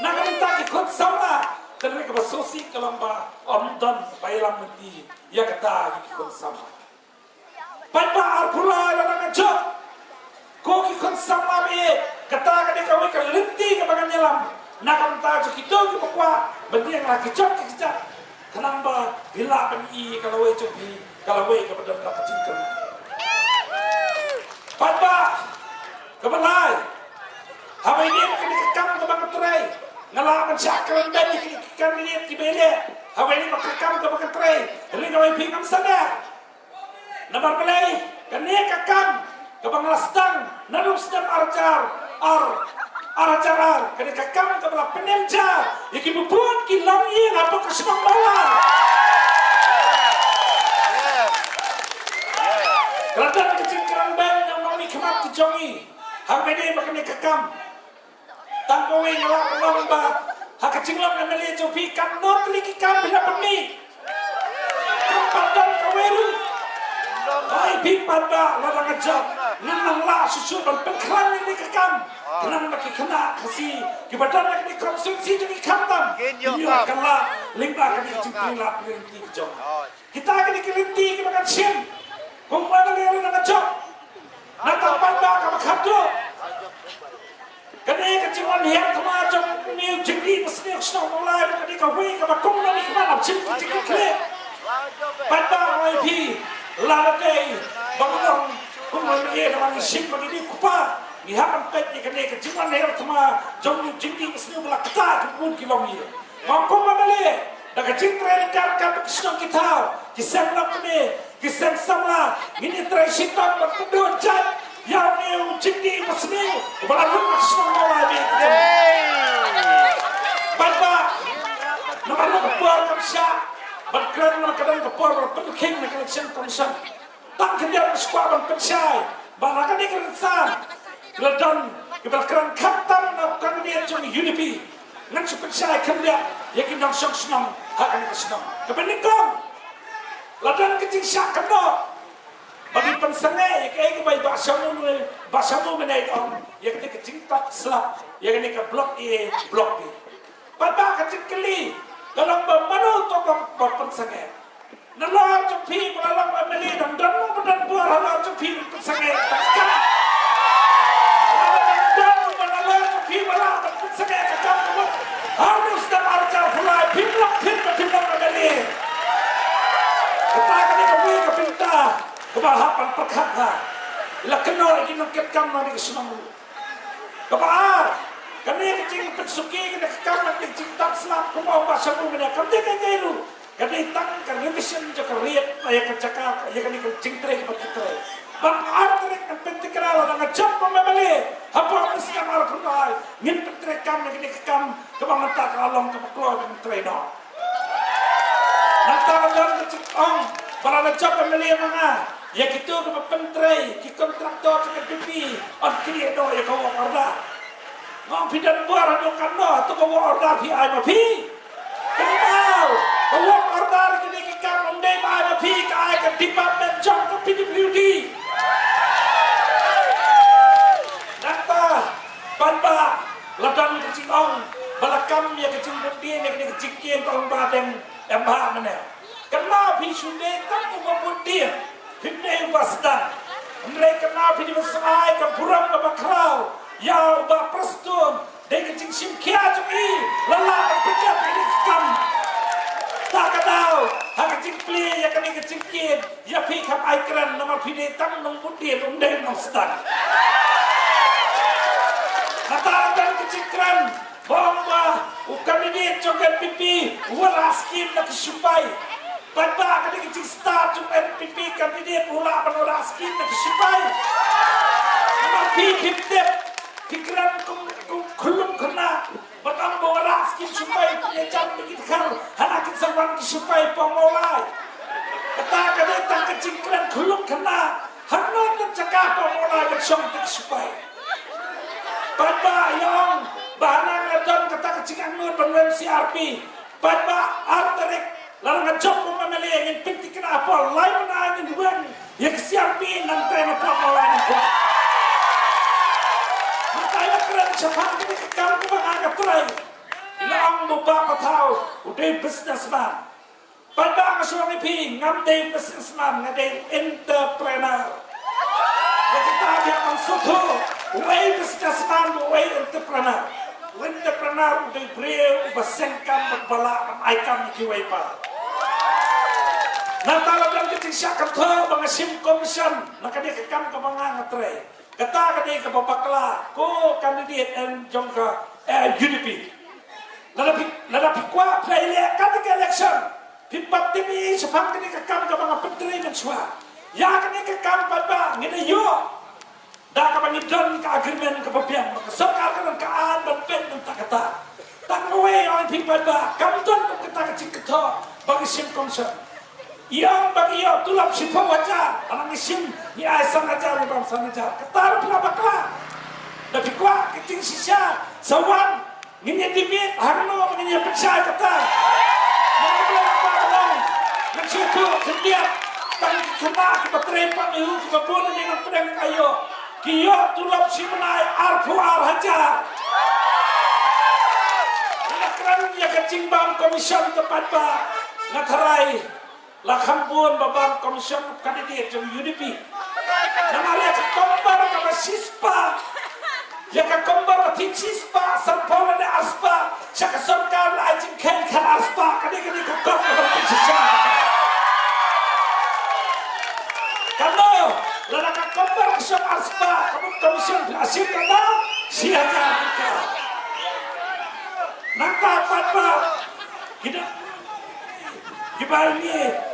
nak minta ki khut samla terne ke sosi kalamba omdan bailam menti ya kata ki khut samla pada arpula la ngajo ko ki khut samla be kata kini ka wei ka lenti ke bagan nyelam nak minta kita ki pakwa bendi yang lagi jok ki kejak kenapa bila pengi kalau wei cobi kalau wei kepada nak kecingkan pada kebalai apa ini kini kekam ke bang terai ngalaman syakran dan ikan ini kibele apa ini kekam ke bang terai ini kau pingam sana nomor pelai kini kekam ke bang lastang narum sedang arajar kini kekam ke bang penemja iki bubuan kilang yang apa kesemang malam kerajaan kecingkiran band yang mami kemat kejongi hak ini makanya kekam tanpa wei ngelak lomba hak kecinglang yang melihat jopi kam not lagi kam bila pemi kempadan kaweru hai pipat ba larang ajak nang la susu dan pengklan ini kekam kenang maki kena kasi kibadan lagi konsumsi jadi kantam iya kala limba kali cingkila pelinti kejong kita kini kelinti kebakan sim kumpulan lagi nang ajak natapan ba kamakado kani kecingwan hiang kemajong niu jengdi pesniuk senang mulai kani kawai kabakong nani kemanap cingkil klip pada IP lalatay bangunong kumpulan lagi namang sim begini kupa lihat pet ni kene kecingwan hiang sama jong jengdi pesniuk mulai kata kumpul kilometer mampu mamale dah kecing tren karkan kesnong kita kisah nak kene kisah samla ini tren sitam berkedut jat yang ni jengdi pesniuk berlalu kesnong mulai ni pada nomor kepor kamsya berkeran kadang kepor berpeking nak election commission tak kendian sekuat berpensai barakan ni kerensan keladon keberkeran khatam nak kandian jong UDP ngan sepensai kendian yakin dong sok senang akan kesenang kebenikong ladan kecing syak kena bagi pensengai kayak bayi bahasa mu menai on yang kita kecing tak selap yang ini ke blok blok B pada kecing keli dalam bermanu tokong berpensengai nalar cepi melalang pemilih dan danu badan buah nalar cepi pensengai tak sekarang danu nalar cepi melalang pensengai kecam kamu harus dan arcar mulai pimlok pemilih kita kini kami kepinta kebahapan perkata ila kenal lagi nangkep kam nani kesenang kebaar kani kecing pensuki kena kam nani kecing tak selap kumau bahasa mu mena kam teka gairu kani tang kan revision jaka riat ayah kecaka ayah kani kecing trek pakitre bang artrek kan pentikral nang ngajak pemebeli apa mesti amal kunai ngin pentrek kam nani kam kebang tak kalong kebaklo kan treno nantara dan kecing ong barang job pemilih mana ya gitu ke pentrai ki kontraktor ke pipi on kiri do ya kau order ngong pidan buar do kanno to kau order pi ai ma pi kau order kini ki kam onde ai ma pi ka ai ke department job ke PWD nanta panda ladan kecing ong balakam ya kecing dia ni kecing kien tong badeng embah mana kena pi sunde tak membut dia Hidne basdan, mereka nabi di besai ke buram ke bakrau, ya ubah prestun, dengan cingsim kia cumi, lelah berpijak ini kam, tak kadau, hak cingpli ya kami kecingkin, ya pikam aikran nama pide tang nombut dia lumdai nostan. Kata dan kecingkran, bomba, ukan ini cokan pipi, walaskim nak supai. Padba kadi kicing start jung NPP kandidat pula penora skin na kisipai. Nama pipip pikiran kulum kena bertambah orang skin sipai punya jam bikin kar hanakin sawan kisipai pemulai. Kata kadi tak kicing keren kulum kena hanon dan cakap pemulai bersong kisipai. Padba yang bahanang ngadon kata kicing anur pengen CRP. Padba arterik lalu ngejok memilih yang penting kenapa lain menangin duan yang siapin nanti apa mulai nanti makanya keren cepat ini kamu menganggap terai ilang lupa patau udah businessman pada ngasuang ipi ngamdai businessman ngadai entrepreneur ya kita yang mensutu way businessman way entrepreneur udah beriu bersengkam berbala aikam kiwai pa Natala dan ketika kata mengasim komisan, maka dia kekam ke mangang atre. Kata dia ke babakla, ko kandidat en jongka UDP. Lada pikwa playle ketika election. Pipat timi sepang dia kekam ke mangang penteri mensua. Ya kini kekam pada ngene yo. Dah ke mangidon ke agreement ke papiang, ke serkar kan ke an dan pen tak kata. Tak ngwe orang pipat ba, kamton ke kata kecik kata bagi sim komisan. Yang bagi ia tulap sifat wajah anak isim ni aisan ajar ni bangsa ajar ketar pula bakla tapi kuat kecing sisa sawan nginya dimit harno nginya percaya kata mana apa orang nak situ setiap tang kena kita terempat ni kita pun dengan pedang kayu kiyo tulap si menai arfu arhaja nak kerana dia kecing bang komisan tepat ba ngatarai Lakhampuan babang komisyon kandidat jeng UDP. Namanya kekombar kama sispa. Ya kekombar mati sispa sampola de aspa. Saka sorkar la ajing ken kan aspa. Kadi kekombar mati sispa. Kalau lada kekombar kesok aspa. Kamu komisyon berhasil kena siaga kita. Nangka apa kita Gimana ni?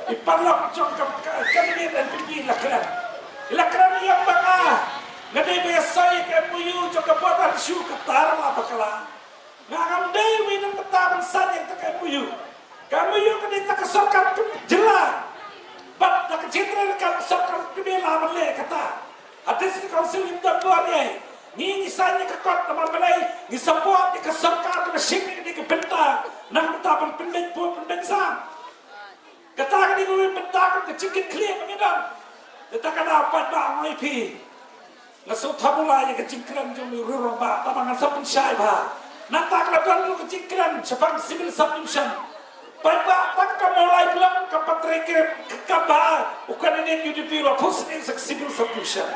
Ipalak jom kandidat NPP lakran yang banga. Ngadai biasa ke MUU jom kebuatan isu ketar lah bakalan. Ngam dai winang ketaban san yang tak MUU. MUU kini tak kesorkan jelas. Bat tak kecitra kan sorkan kebela mele kata. Atas council indah buatnya. Ni misalnya kekot teman belai, ni support ni kesorkan mesin ni kebentar. Nang ketaban pendek pun pendensam. Katakan ini bentak kecikit clear mengidam. Katakan apa bang IP. Ngasut tabula yang kecikran jumi rurung ba, tabangan sapun syai ba. Nantak lakukan lu kecikran sepang civil submission. Pada tak mulai bilang kapatrik kekaba, bukan ini UDP lapus ini civil submission.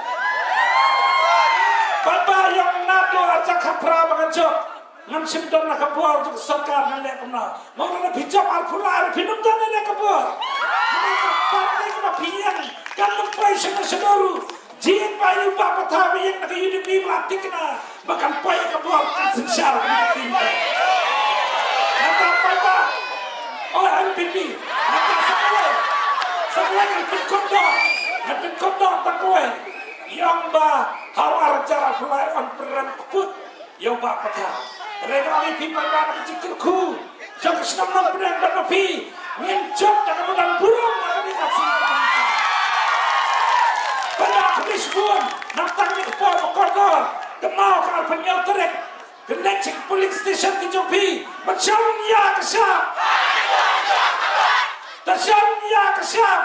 Pada yang nado arca kapra mengajak. Ngam simdon nak kebuar untuk serkar nilai kena. Mau nak bijak alpular, pinum dan nilai kebuar. Mereka partai kena piang, kan lupai senaru. Jin payu bapa tahu yang nak UDP melatih kena, bahkan payu kebuar sensar kena tinggal. Nanti apa? Oh NPP, nanti sekolah yang berkodok tak kue. Yang bah hal arca alpular on peran keput, yang bapa tahu. Regali pipa mana kecikku, jauh senam pedang dan api, mencok dan kemudian burung akan dikasih. Pada habis pun, nampaknya kepala berkodor, demau kalau penyel terek, kelecik police station di Jopi, macam ya kesap, macam ya kesap.